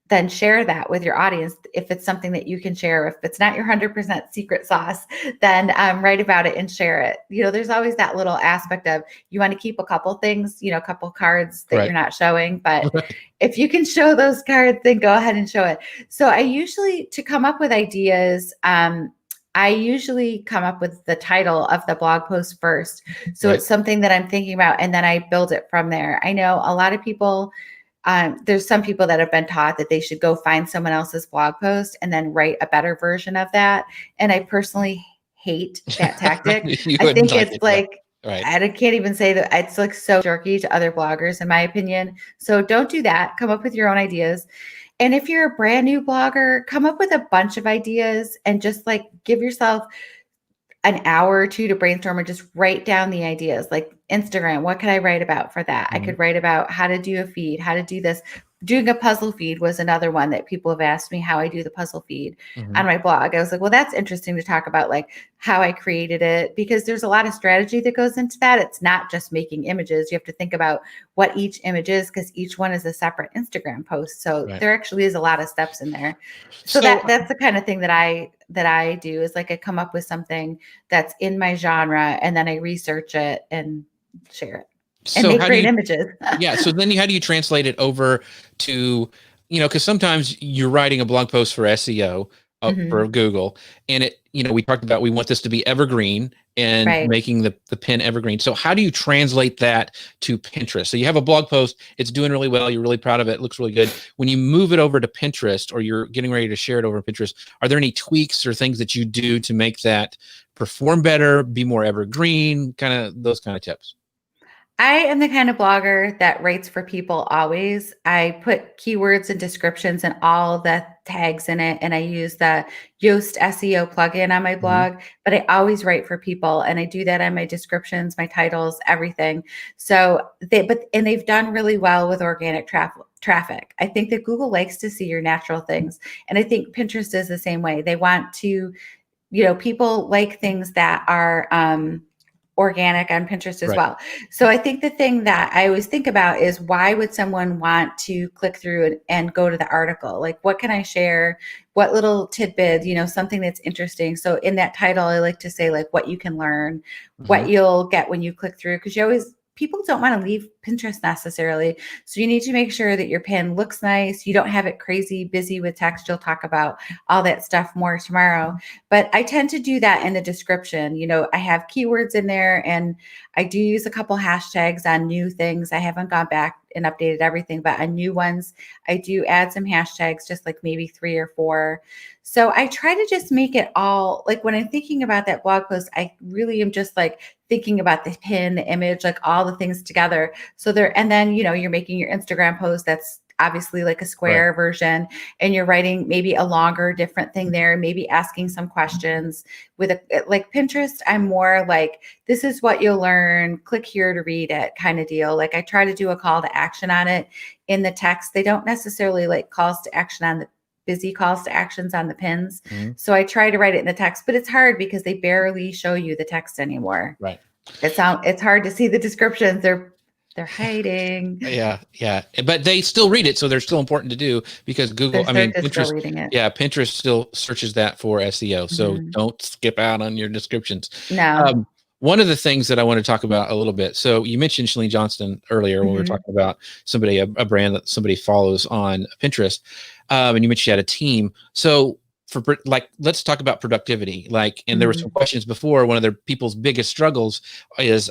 then share that with your audience. If it's something that you can share, if it's not your 100% secret sauce, then write about it and share it. There's always that little aspect of you want to keep a couple things, a couple cards that you're not showing, but if you can show those cards, then go ahead and show it. So I usually, to come up with ideas, I usually come up with the title of the blog post first. So it's something that I'm thinking about and then I build it from there. I know a lot of people, there's some people that have been taught that they should go find someone else's blog post and then write a better version of that. And I personally hate that tactic. I think it's like, I can't even say that it's like so jerky to other bloggers, in my opinion. So don't do that. Come up with your own ideas. And if you're a brand new blogger, come up with a bunch of ideas and just like give yourself an hour or two to brainstorm and just write down the ideas. Like Instagram, what could I write about for that? I could write about how to do a feed, how to do this. Doing a puzzle feed was another one that people have asked me how I do the puzzle feed on my blog. I was like, well, that's interesting to talk about, like how I created it, because there's a lot of strategy that goes into that. It's not just making images. You have to think about what each image is because each one is a separate Instagram post. So there actually is a lot of steps in there. So that's the kind of thing that I do is like I come up with something that's in my genre and then I research it and share it and So make how do great you, images. yeah. So then how do you translate it over to, because sometimes you're writing a blog post for SEO for Mhm. Google, and we talked about we want this to be evergreen and Right. making the pin evergreen. So how do you translate that to Pinterest? So you have a blog post, it's doing really well, you're really proud of it, looks really good. When you move it over to Pinterest or you're getting ready to share it over Pinterest, are there any tweaks or things that you do to make that perform better, be more evergreen, kind of those kind of tips? I am the kind of blogger that writes for people always. I put keywords and descriptions and all the tags in it, and I use the Yoast SEO plugin on my Mhm. blog, but I always write for people, and I do that on my descriptions, my titles, everything. So they've done really well with organic traffic. I think that Google likes to see your natural things, and I think Pinterest is the same way. They want to, people like things that are organic on Pinterest as Right. well. So I think the thing that I always think about is why would someone want to click through and go to the article? Like, what can I share? What little tidbit, something that's interesting. So in that title, I like to say like what you can learn, Mhm. what you'll get when you click through, because people don't want to leave Pinterest necessarily. So you need to make sure that your pin looks nice. You don't have it crazy busy with text. You'll talk about all that stuff more tomorrow. But I tend to do that in the description. I have keywords in there, and I do use a couple hashtags on new things. I haven't gone back and updated everything, but on new ones, I do add some hashtags, just like maybe 3 or 4. So I try to just make it all like when I'm thinking about that blog post, I really am just like thinking about the pin, the image, like all the things together. And then, you're making your Instagram post that's obviously like a Right. square version, and you're writing maybe a longer different thing there, maybe asking some questions with like Pinterest. I'm more like, this is what you'll learn, click here to read it kind of deal. Like I try to do a call to action on it in the text. They don't necessarily like calls to action on the busy calls to actions on the pins. Mhm. So I try to write it in the text, but it's hard because they barely show you the text anymore. Right. It's hard to see the descriptions. They're hiding. Yeah, yeah, but they still read it, so they're still important to do because Google, They're just still Pinterest, reading it. yeah, Pinterest still searches that for SEO, so Mhm. don't skip out on your descriptions. No. One of the things that I want to talk about a little bit. So you mentioned Chalene Johnston earlier when we were Mhm. talking about somebody, a brand that somebody follows on Pinterest, and you mentioned you had a team. So let's talk about productivity. And there were some Mhm. questions before. One of their people's biggest struggles is,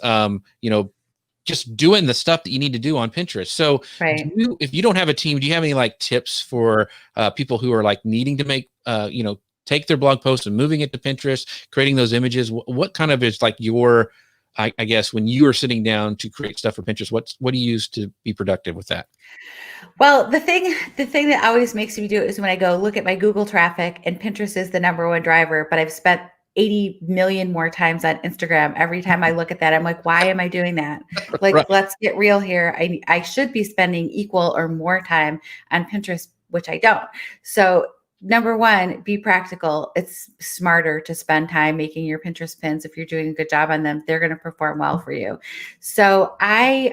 just doing the stuff that you need to do on Pinterest. So Right. if you don't have a team, do you have any like tips for people who are like needing to make, take their blog post and moving it to Pinterest, creating those images? What kind of is like your, I guess, when you are sitting down to create stuff for Pinterest, what do you use to be productive with that? Well, the thing that always makes me do it is when I go look at my Google traffic, and Pinterest is the number one driver, but I've spent 80 million more times on Instagram. Every time I look at that, I'm like, why am I doing that? Like, Right. let's get real here. I should be spending equal or more time on Pinterest, which I don't. So number one, be practical. It's smarter to spend time making your Pinterest pins. If you're doing a good job on them, they're going to perform well for you. So I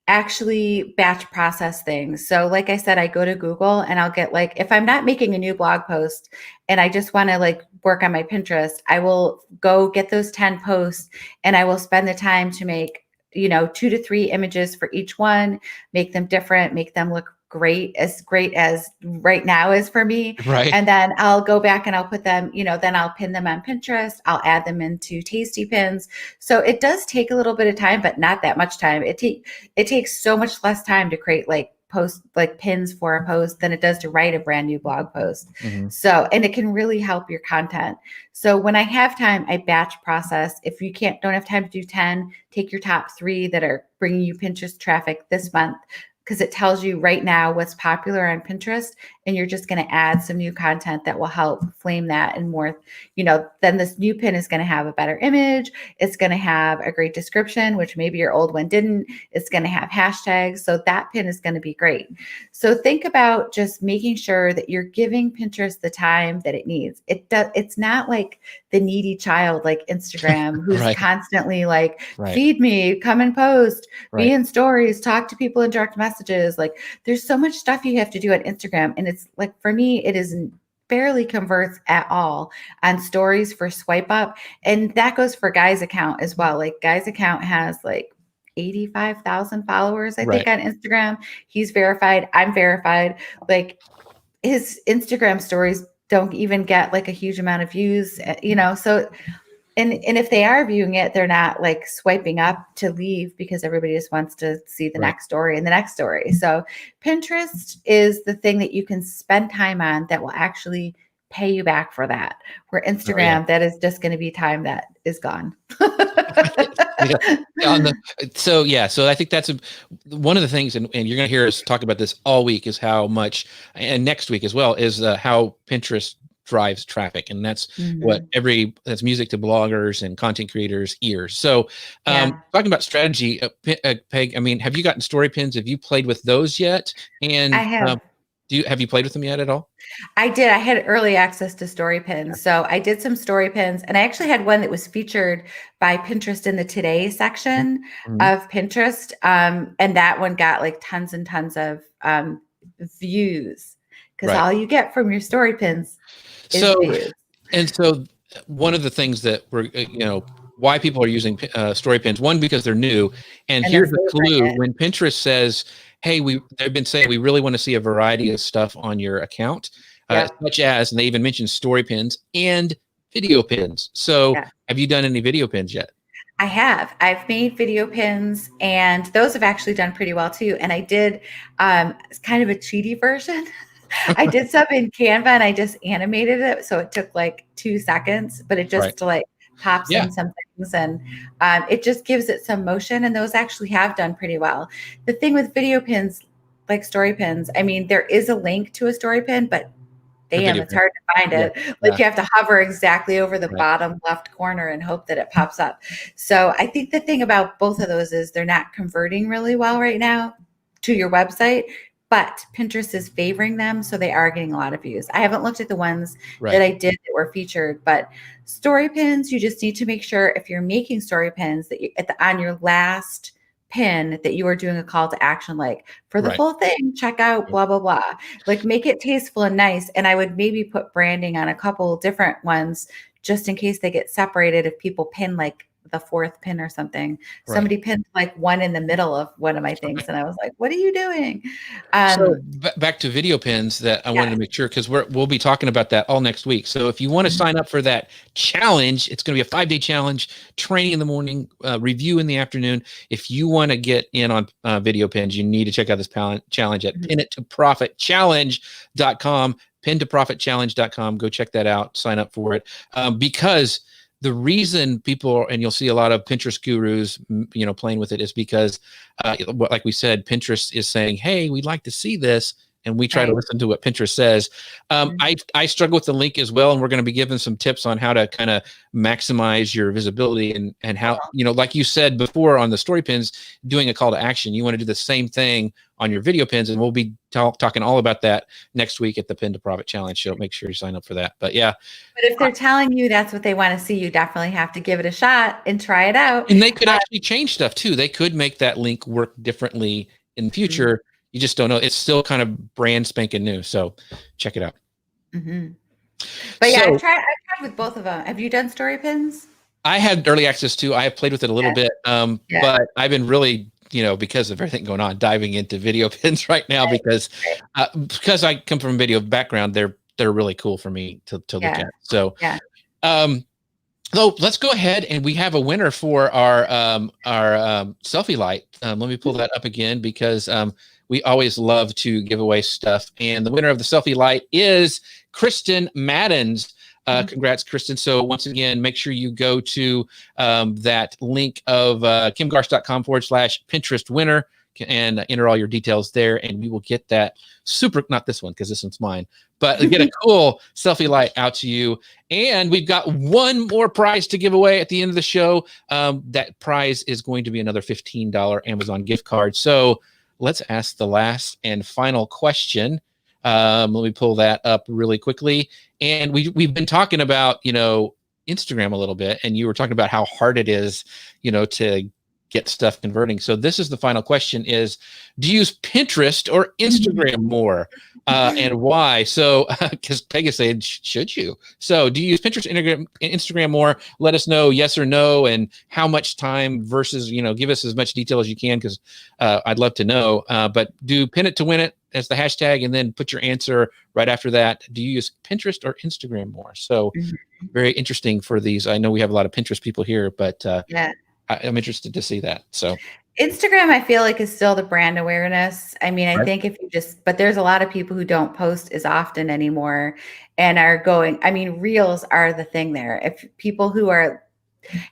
actually batch process things. So like I said, I go to Google and I'll get like, if I'm not making a new blog post and I just want to like work on my Pinterest, I will go get those 10 posts and I will spend the time to make, 2 to 3 images for each one, make them different, make them look great as right now is for me. Right. And then I'll go back and I'll put them, then I'll pin them on Pinterest. I'll add them into tasty pins. So it does take a little bit of time, but not that much time. It takes so much less time to create like post like pins for a post than it does to write a brand new blog post. Mhm. So, and it can really help your content. So when I have time, I batch process. If you don't have time to do 10, take your top 3 that are bringing you Pinterest traffic this month, because it tells you right now what's popular on Pinterest, and you're just going to add some new content that will help flame that and more. Then this new pin is going to have a better image. It's going to have a great description, which maybe your old one didn't. It's going to have hashtags. So that pin is going to be great. So think about just making sure that you're giving Pinterest the time that it needs. It's not like the needy child like Instagram who's Right. constantly like, Right. feed me, come and post, be Right. in stories, talk to people in direct messages. Like there's so much stuff you have to do on Instagram. And it's like, for me, it isn't barely converts at all on stories for swipe up. And that goes for Guy's account as well. Like Guy's account has like 85,000 followers, I think, Right. on Instagram. He's verified. I'm verified. Like his Instagram stories don't even get like a huge amount of views, so and if they are viewing it, they're not like swiping up to leave because everybody just wants to see the next story and the next story. So Pinterest is the thing that you can spend time on that will actually pay you back for that. Where Instagram, that is just going to be time that is gone. So I think that's one of the things, and you're going to hear us talk about this all week, is how much, and next week as well, is how Pinterest drives traffic, and that's that's music to bloggers and content creators' ears. So talking about strategy, Peg, I mean, have you gotten story pins? Have you played with those yet? And I have. Have you played with them yet at all? I did. I had early access to story pins. So I did some story pins, and I actually had one that was featured by Pinterest in the Today section of Pinterest. And that one got like tons and tons of views, because all you get from your story pins is views. And so one of the things that we're, why people are using story pins, one, because they're new. And here's the clue: when Pinterest says, hey, they've been saying we really want to see a variety of stuff on your account, such as, and they even mentioned story pins and video pins. So have you done any video pins yet? I have. I've made video pins, and those have actually done pretty well too. And I did it's kind of a cheaty version. I did some in Canva, and I just animated it. So it took like 2 seconds, but it just like pops in some things, and it just gives it some motion. And those actually have done pretty well. The thing with video pins, like story pins, I mean, there is a link to a story pin, but damn, it's hard to find it. Like you have to hover exactly over the bottom left corner and hope that it pops up. So I think the thing about both of those is they're not converting really well right now to your website, but Pinterest is favoring them, so they are getting a lot of views. I haven't looked at the ones that I did that were featured, but story pins, you just need to make sure if you're making story pins that you, on your last pin, that you are doing a call to action, like for the full thing, check out blah, blah, blah. Like make it tasteful and nice. And I would maybe put branding on a couple different ones just in case they get separated. If people pin like the 4th pin or something, somebody pinned like one in the middle of one of my things, and I was like, what are you doing? So back to video pins, that I wanted to make sure, because we'll be talking about that all next week. So if you want to sign up for that challenge, it's going to be a 5-day challenge, training in the morning, review in the afternoon. If you want to get in on video pins, you need to check out this challenge at pinittoprofitchallenge.com, pintoprofitchallenge.com. Go check that out, sign up for it, because the reason people, and you'll see a lot of Pinterest gurus, playing with it, is because, like we said, Pinterest is saying, hey, we'd like to see this. And we try to listen to what Pinterest says. I struggle with the link as well. And we're going to be giving some tips on how to kind of maximize your visibility, and how, like you said before on the story pins, doing a call to action. You want to do the same thing on your video pins. And we'll be talking all about that next week at the Pin to Profit Challenge show. Make sure you sign up for that. But but if they're telling you that's what they want to see, you definitely have to give it a shot and try it out. And they could actually change stuff too. They could make that link work differently in the future. You just don't know. It's still kind of brand spanking new. So check it out. But I've tried with both of them. Have you done story pins? I had early access too. I have played with it a little bit. But I've been really, because of everything going on, diving into video pins right now, because I come from a video background, they're really cool for me to look at. So so let's go ahead, and we have a winner for our selfie light. Let me pull that up again, because we always love to give away stuff. And the winner of the selfie light is Kristen Maddens. Congrats, Kristen. So once again, make sure you go to that link of kimgarst.com/Pinterest winner and enter all your details there. And we will get that not this one, because this one's mine, but get a cool selfie light out to you. And we've got one more prize to give away at the end of the show. That prize is going to be another $15 Amazon gift card. So let's ask the last and final question. Let me pull that up really quickly. And we've been talking about, Instagram a little bit, and you were talking about how hard it is, to get stuff converting. So this is the final question: is do you use Pinterest or Instagram more, and why? So because Peg is saying, should you? So do you use Pinterest, Instagram more? Let us know, yes or no, and how much time versus, give us as much detail as you can, because I'd love to know. But do pin it to win it as the hashtag, and then put your answer right after that. Do you use Pinterest or Instagram more? So very interesting for these. I know we have a lot of Pinterest people here, but Yeah. I'm interested to see that. So Instagram, I feel like, is still the brand awareness. I mean, I right. think if you but there's a lot of people who don't post as often anymore and are going, I mean, reels are the thing there. If people who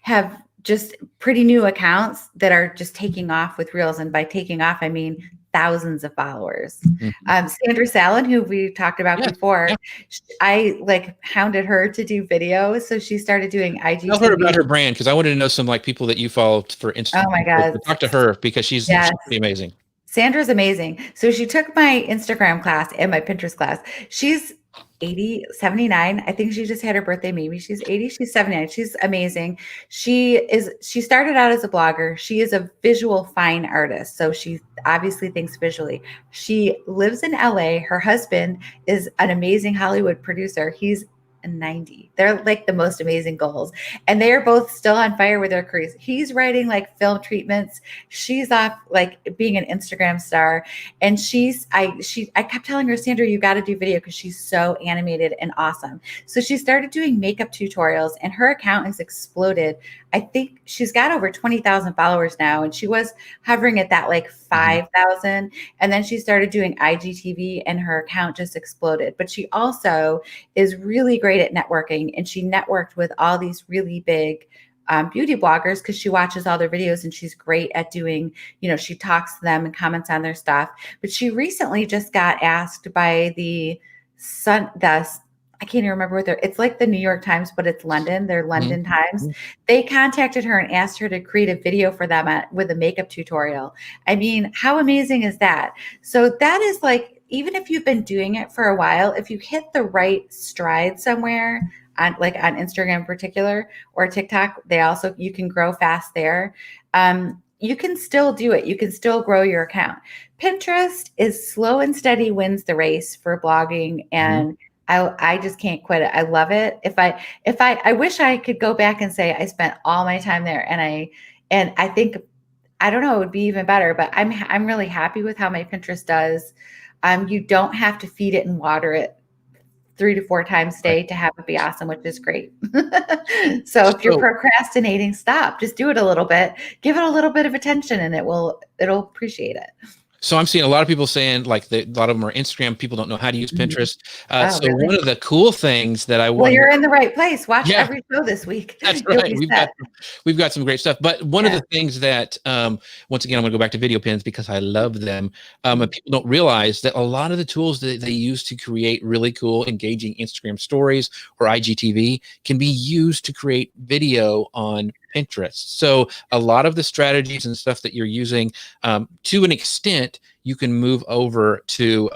have just pretty new accounts that are just taking off with reels, and by taking off, I mean thousands of followers. Sandra Salin, who we talked about before, I like hounded her to do videos, so she started doing IGTV. Tell her about her brand, because I wanted to know some people that you follow for Instagram. Oh my God! Talk to her, because she's pretty amazing. Sandra's amazing. So she took my Instagram class and my Pinterest class. She's 79. I think she just had her birthday. Maybe she's 80. She's 79. She's amazing. She started out as a blogger. She is a visual fine artist. So she obviously thinks visually. She lives in LA. Her husband is an amazing Hollywood producer. He's 90. They're like the most amazing goals. And they are both still on fire with their careers. He's writing like film treatments. She's off like being an Instagram star. And I kept telling her, Sandra, you got to do video, because she's so animated and awesome. So she started doing makeup tutorials, and her account has exploded. I think she's got over 20,000 followers now, and she was hovering at that like 5,000. And then she started doing IGTV, and her account just exploded. But she also is really great at networking, and she networked with all these really big beauty bloggers, because she watches all their videos, and she's great at doing, she talks to them and comments on their stuff. But she recently just got asked by I can't even remember it's like the New York Times, but it's London. They're London Times. They contacted her and asked her to create a video for them with a makeup tutorial. I mean, how amazing is that? So that is like, even if you've been doing it for a while, if you hit the right stride somewhere, on Instagram in particular, or TikTok, you can grow fast there. You can still do it. You can still grow your account. Pinterest is slow and steady wins the race for blogging, and I just can't quit it. I love it. I wish I could go back and say I spent all my time there, and I think, I don't know, it would be even better, but I'm really happy with how my Pinterest does. You don't have to feed it and water it 3 to 4 times a day to have it be awesome, which is great. So if you're procrastinating, stop. Just do it a little bit. Give it a little bit of attention, and it'll appreciate it. So I'm seeing a lot of people saying, like, a lot of them are Instagram. People don't know how to use Pinterest. Really? One of the cool things that I want. Well, you're in the right place. Watch every show this week. That's right. We've got some great stuff. But one of the things that, once again, I'm going to go back to video pins, because I love them. People don't realize that a lot of the tools that they use to create really cool, engaging Instagram stories or IGTV can be used to create video on Pinterest. So a lot of the strategies and stuff that you're using, to an extent, you can move over to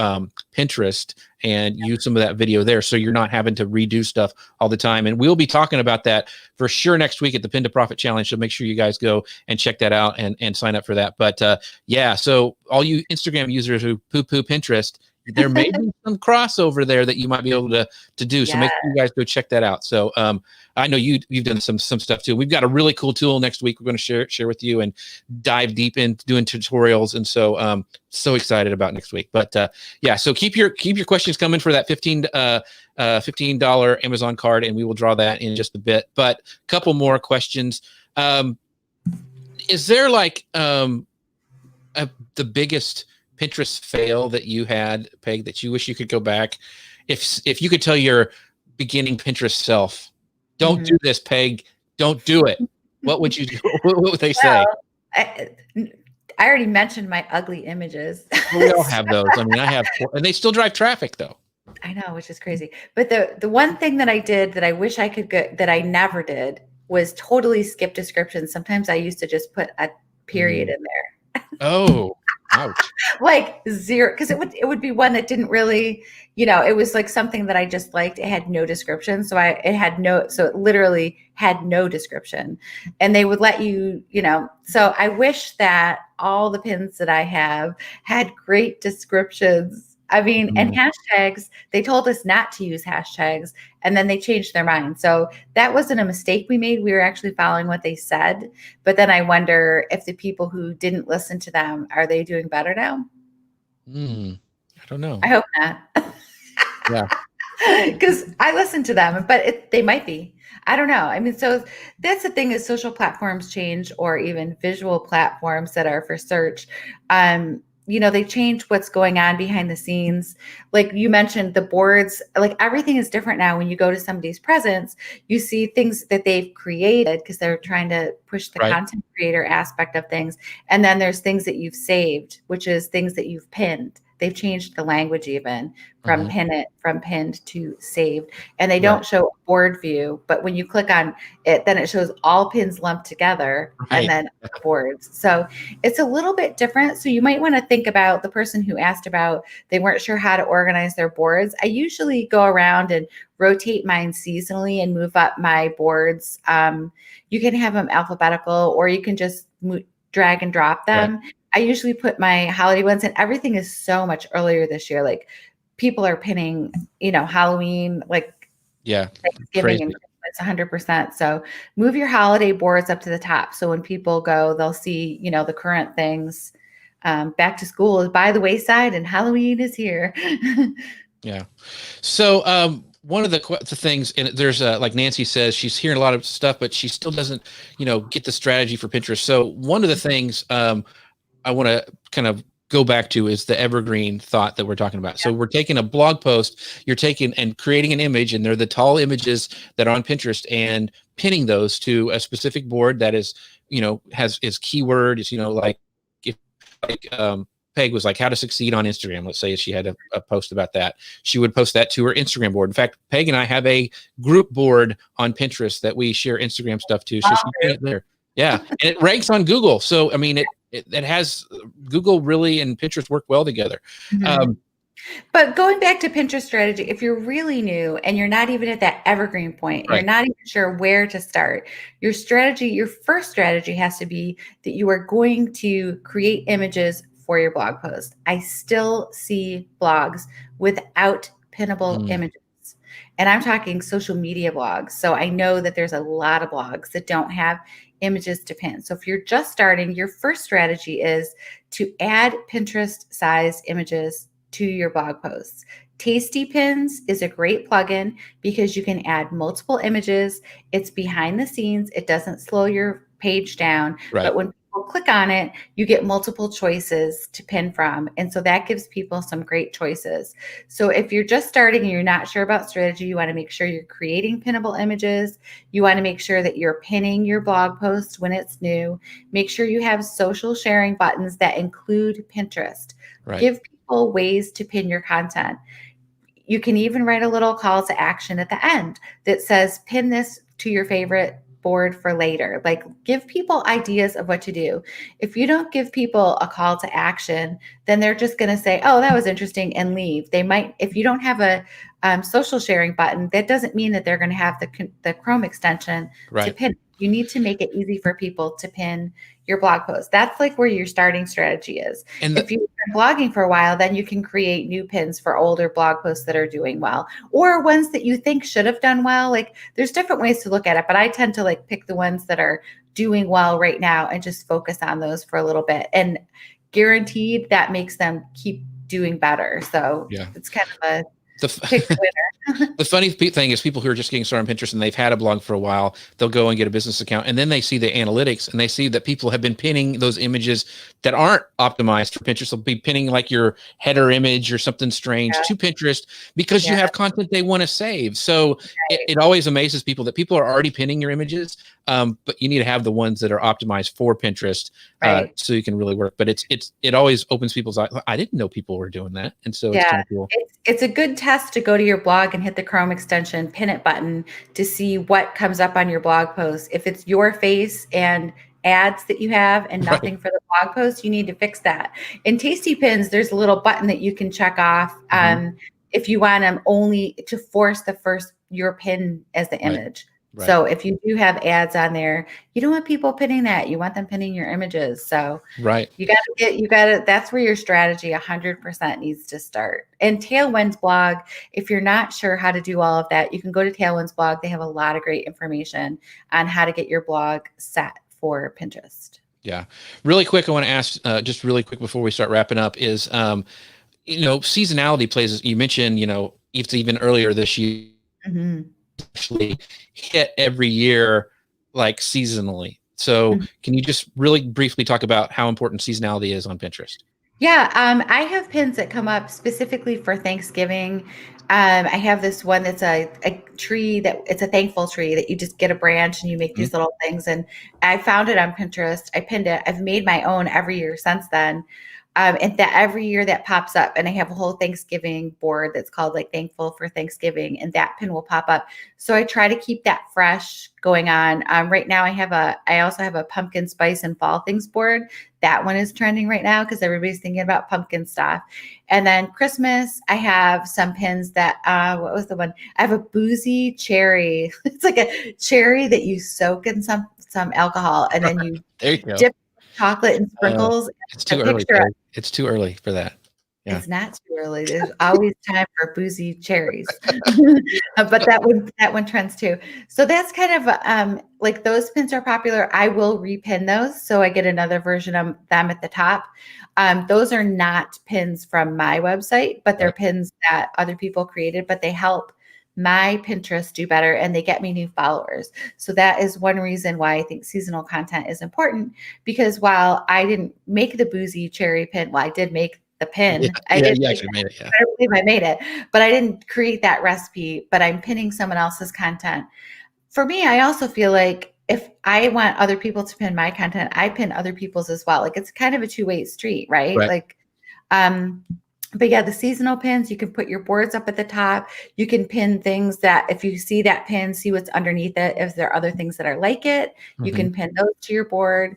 Pinterest and use some of that video there, so you're not having to redo stuff all the time. And we'll be talking about that for sure next week at the Pin to Profit Challenge. So make sure you guys go and check that out and sign up for that. But so all you Instagram users who poo-poo Pinterest, there may be some crossover there that you might be able to do. So make sure you guys go check that out. So I know you've done some stuff too. We've got a really cool tool next week we're going to share with you and dive deep into doing tutorials. And so so excited about next week. But so keep your questions coming for that $15 Amazon card, and we will draw that in just a bit. But a couple more questions. Is there like the biggest Pinterest fail that you had, Peg, that you wish you could go back? If you could tell your beginning Pinterest self, don't do this, Peg, don't do it, what would you do? What would they say? I already mentioned my ugly images. We all have those. I mean, I have, and they still drive traffic though. I know, which is crazy. But the one thing that I did that I wish I could get, that I never did, was totally skip descriptions. Sometimes I used to just put a period in there. Oh, Ouch. Like zero, because it would be one that didn't really, it was like something that I just liked. It had no description. So it literally had no description. And they would let so I wish that all the pins that I have had great descriptions. I mean, and hashtags, they told us not to use hashtags and then they changed their mind. So that wasn't a mistake we made. We were actually following what they said. But then I wonder if the people who didn't listen to them, are they doing better now? I don't know. I hope not. Yeah. Because I listen to them, but they might be. I don't know. I mean, so that's the thing is social platforms change, or even visual platforms that are for search. They change what's going on behind the scenes. Like you mentioned, the boards, like everything is different now. When you go to somebody's presence, you see things that they've created because they're trying to push the Right. content creator aspect of things. And then there's things that you've saved, which is things that you've pinned. They've changed the language even from pinned to saved. And they don't show a board view, but when you click on it, then it shows all pins lumped together and then the boards. So it's a little bit different. So you might want to think about the person who asked about, they weren't sure how to organize their boards. I usually go around and rotate mine seasonally and move up my boards. You can have them alphabetical, or you can just drag and drop them. Right. I usually put my holiday ones, and everything is so much earlier this year. Like people are pinning, Halloween, like Thanksgiving and Christmas 100%. So move your holiday boards up to the top. So when people go, they'll see, the current things. Back to school is by the wayside and Halloween is here. Yeah. So one of the things, and there's like Nancy says, she's hearing a lot of stuff, but she still doesn't, get the strategy for Pinterest. So one of the things I want to kind of go back to is the evergreen thought that we're talking about. Yeah. So we're taking a blog post, you're taking and creating an image, and they're the tall images that are on Pinterest, and pinning those to a specific board that is, has is keyword, is, Peg was like how to succeed on Instagram. Let's say she had a post about that. She would post that to her Instagram board. In fact, Peg and I have a group board on Pinterest that we share Instagram stuff to. So she put it there. Yeah. And it ranks on Google. So, I mean, it has Google really and Pinterest work well together. But going back to Pinterest strategy, if you're really new and you're not even at that evergreen point, you're not even sure where to start, your first strategy has to be that you are going to create images for your blog post. I still see blogs without pinnable images. And I'm talking social media blogs. So I know that there's a lot of blogs that don't have images to pin. So if you're just starting, your first strategy is to add Pinterest sized images to your blog posts. Tasty Pins is a great plugin because you can add multiple images. It's behind the scenes. It doesn't slow your page down. But when people click on it, you get multiple choices to pin from. And so that gives people some great choices. So if you're just starting and you're not sure about strategy, you want to make sure you're creating pinnable images. You want to make sure that you're pinning your blog post when it's new. Make sure you have social sharing buttons that include Pinterest. Give people ways to pin your content. You can even write a little call to action at the end that says, pin this to your favorite board for later. Like, give people ideas of what to do. If you don't give people a call to action, then they're just going to say, oh, that was interesting, and leave. They might, if you don't have a social sharing button, that doesn't mean that they're going to have the Chrome extension to pin. You need to make it easy for people to pin your blog post. That's like where your starting strategy is. And if you've been blogging for a while, then you can create new pins for older blog posts that are doing well, or ones that you think should have done well. Like, there's different ways to look at it, but I tend to pick the ones that are doing well right now and just focus on those for a little bit, and guaranteed that makes them keep doing better. So it's kind of a pick the winner. The funny thing is, people who are just getting started on Pinterest and they've had a blog for a while, they'll go and get a business account, and then they see the analytics and they see that people have been pinning those images that aren't optimized for Pinterest. They'll be pinning like your header image or something strange to Pinterest because you have content they want to save. So it always amazes people that people are already pinning your images, but you need to have the ones that are optimized for Pinterest so you can really work. But it always opens people's eyes. I didn't know people were doing that, and so it's kind of cool. It's a good test to go to your blog and hit the Chrome extension pin it button to see what comes up on your blog post. If it's your face and ads that you have and nothing for the blog post, you need to fix that. In Tasty Pins, there's a little button that you can check off if you want them only to force your pin as the image. Right. So if you do have ads on there, you don't want people pinning that. You want them pinning your images. So you gotta, that's where your strategy 100% needs to start. And Tailwind's blog, if you're not sure how to do all of that, you can go to Tailwind's blog. They have a lot of great information on how to get your blog set for Pinterest. Yeah. Really quick, I want to ask just really quick before we start wrapping up is, seasonality plays, you mentioned, it's even earlier this year, actually hit every year, like seasonally. So can you just really briefly talk about how important seasonality is on Pinterest? Yeah, I have pins that come up specifically for Thanksgiving. I have this one that's a tree it's a thankful tree that you just get a branch and you make these little things. And I found it on Pinterest. I pinned it. I've made my own every year since then. And that every year that pops up, and I have a whole Thanksgiving board that's called like Thankful for Thanksgiving, and that pin will pop up. So I try to keep that fresh going on. Right now I also have a pumpkin spice and fall things board. That one is trending right now because everybody's thinking about pumpkin stuff. And then Christmas, I have some pins that, what was the one? I have a boozy cherry. It's like a cherry that you soak in some alcohol, and then you dip chocolate and sprinkles. It's too early. It's too early for that. Yeah. It's not too early. There's always time for boozy cherries. But that one trends too. So that's kind of like those pins are popular. I will repin those. So I get another version of them at the top. Those are not pins from my website, but they're pins that other people created, but they help my Pinterest do better and they get me new followers. So that is one reason why I think seasonal content is important, because while I didn't make the boozy cherry pin, well, I did make the pin. I actually made it. Yeah. I believe I made it, but I didn't create that recipe, but I'm pinning someone else's content. For me, I also feel like if I want other people to pin my content, I pin other people's as well. Like it's kind of a two-way street, right? Like, but yeah, the seasonal pins, you can put your boards up at the top. You can pin things that if you see that pin, see what's underneath it. If there are other things that are like it, you can pin those to your board.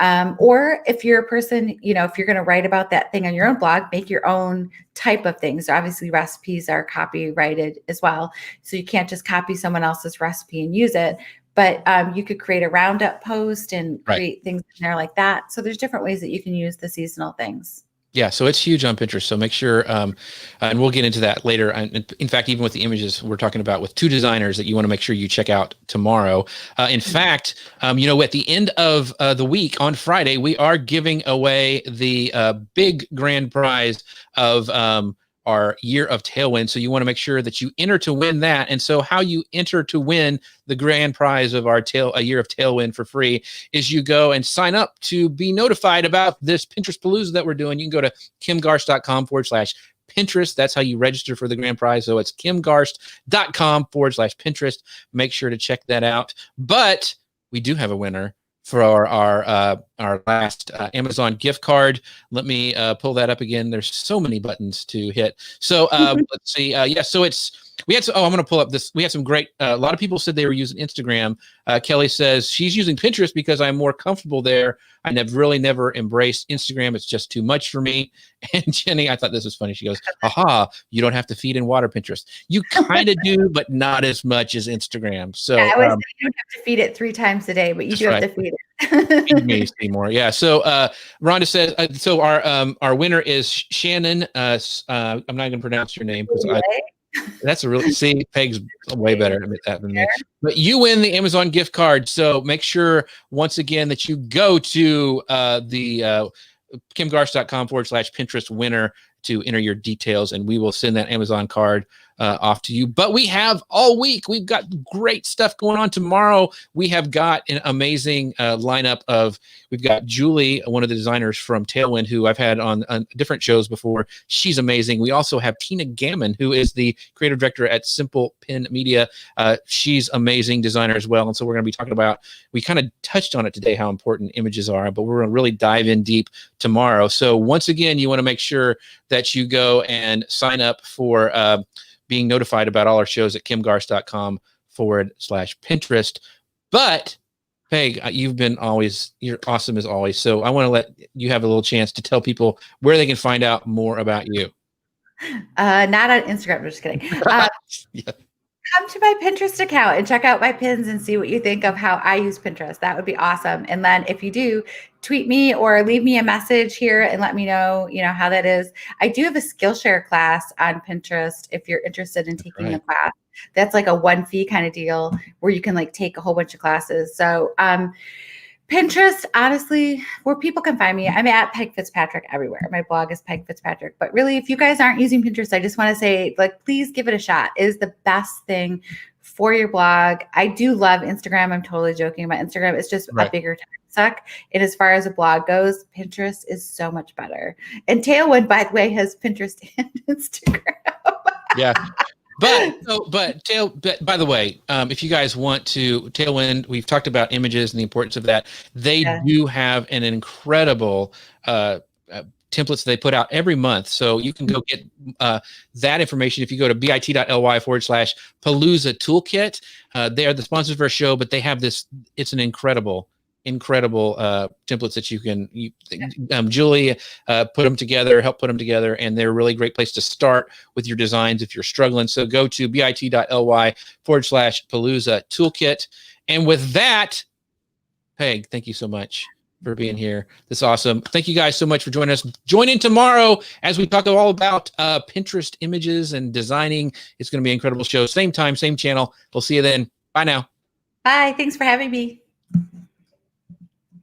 Or if you're a person, if you're going to write about that thing on your own blog, make your own type of things. So obviously recipes are copyrighted as well. So you can't just copy someone else's recipe and use it. But you could create a roundup post and create things in there like that. So there's different ways that you can use the seasonal things. Yeah, so it's huge on Pinterest. So make sure, and we'll get into that later. In fact, even with the images we're talking about with two designers that you want to make sure you check out tomorrow. In fact, at the end of the week on Friday, we are giving away the big grand prize of our year of Tailwind. So you want to make sure that you enter to win that. And so how you enter to win the grand prize of our a year of Tailwind for free is you go and sign up to be notified about this Pinterest Palooza that we're doing. You can go to kimgarst.com/Pinterest. That's how you register for the grand prize. So it's kimgarst.com/Pinterest. Make sure to check that out. But we do have a winner for our last Amazon gift card. Let me pull that up again. There's so many buttons to hit. So let's see. So I'm going to pull up this. We had some great, a lot of people said they were using Instagram. Kelly says she's using Pinterest because I'm more comfortable there. I never embraced Instagram. It's just too much for me. And Jenny, I thought this was funny. She goes, aha, you don't have to feed and water Pinterest. You kind of do, but not as much as Instagram. So I always say you don't have to feed it 3 times a day, but you do have to feed it. Feed me, Seymour. Yeah. So Rhonda says, so our winner is Shannon. I'm not going to pronounce your name because that's a really, see, Peg's way better at that than me. But you win the Amazon gift card. So make sure once again that you go to the kimgarst.com/Pinterest winner to enter your details, and we will send that Amazon card off to you. But we have all week. We've got great stuff going on. Tomorrow, we have got an amazing lineup of, we've got Julie, one of the designers from Tailwind, who I've had on different shows before. She's amazing. We also have Tina Gammon, who is the creative director at Simple Pin Media. She's amazing designer as well. And so we're going to be talking about, we kind of touched on it today, how important images are, but we're going to really dive in deep tomorrow. So once again, you want to make sure that you go and sign up for being notified about all our shows at kimgarst.com/Pinterest. But Peg, you're awesome as always. So I want to let you have a little chance to tell people where they can find out more about you. Not on Instagram. I'm just kidding. Yeah. Come to my Pinterest account and check out my pins and see what you think of how I use Pinterest. That would be awesome. And then if you do, tweet me or leave me a message here and let me know, how that is. I do have a Skillshare class on Pinterest if you're interested in taking the class. That's like a one fee kind of deal where you can like take a whole bunch of classes. So Pinterest, honestly, where people can find me, I'm at Peg Fitzpatrick everywhere. My blog is Peg Fitzpatrick. But really, if you guys aren't using Pinterest, I just want to say, like, please give it a shot. It is the best thing for your blog. I do love Instagram. I'm totally joking about Instagram. It's just a bigger time suck. And as far as a blog goes, Pinterest is so much better. And Tailwind, by the way, has Pinterest and Instagram. Yeah. But by the way, if you guys want to Tailwind, we've talked about images and the importance of that. They do have an incredible templates they put out every month. So you can go get that information if you go to bit.ly/Palooza toolkit. They are the sponsors of our show, but they have this. It's an incredible templates that you can Julie help put them together, and they're a really great place to start with your designs if you're struggling. So go to bit.ly/Palooza toolkit. And with that, Peg, thank you so much for being here. This is awesome. Thank you guys so much for joining us. Join in tomorrow as we talk all about Pinterest images and designing. It's going to be an incredible show. Same time, same channel. We'll see you then. Bye now. Bye. Thanks for having me.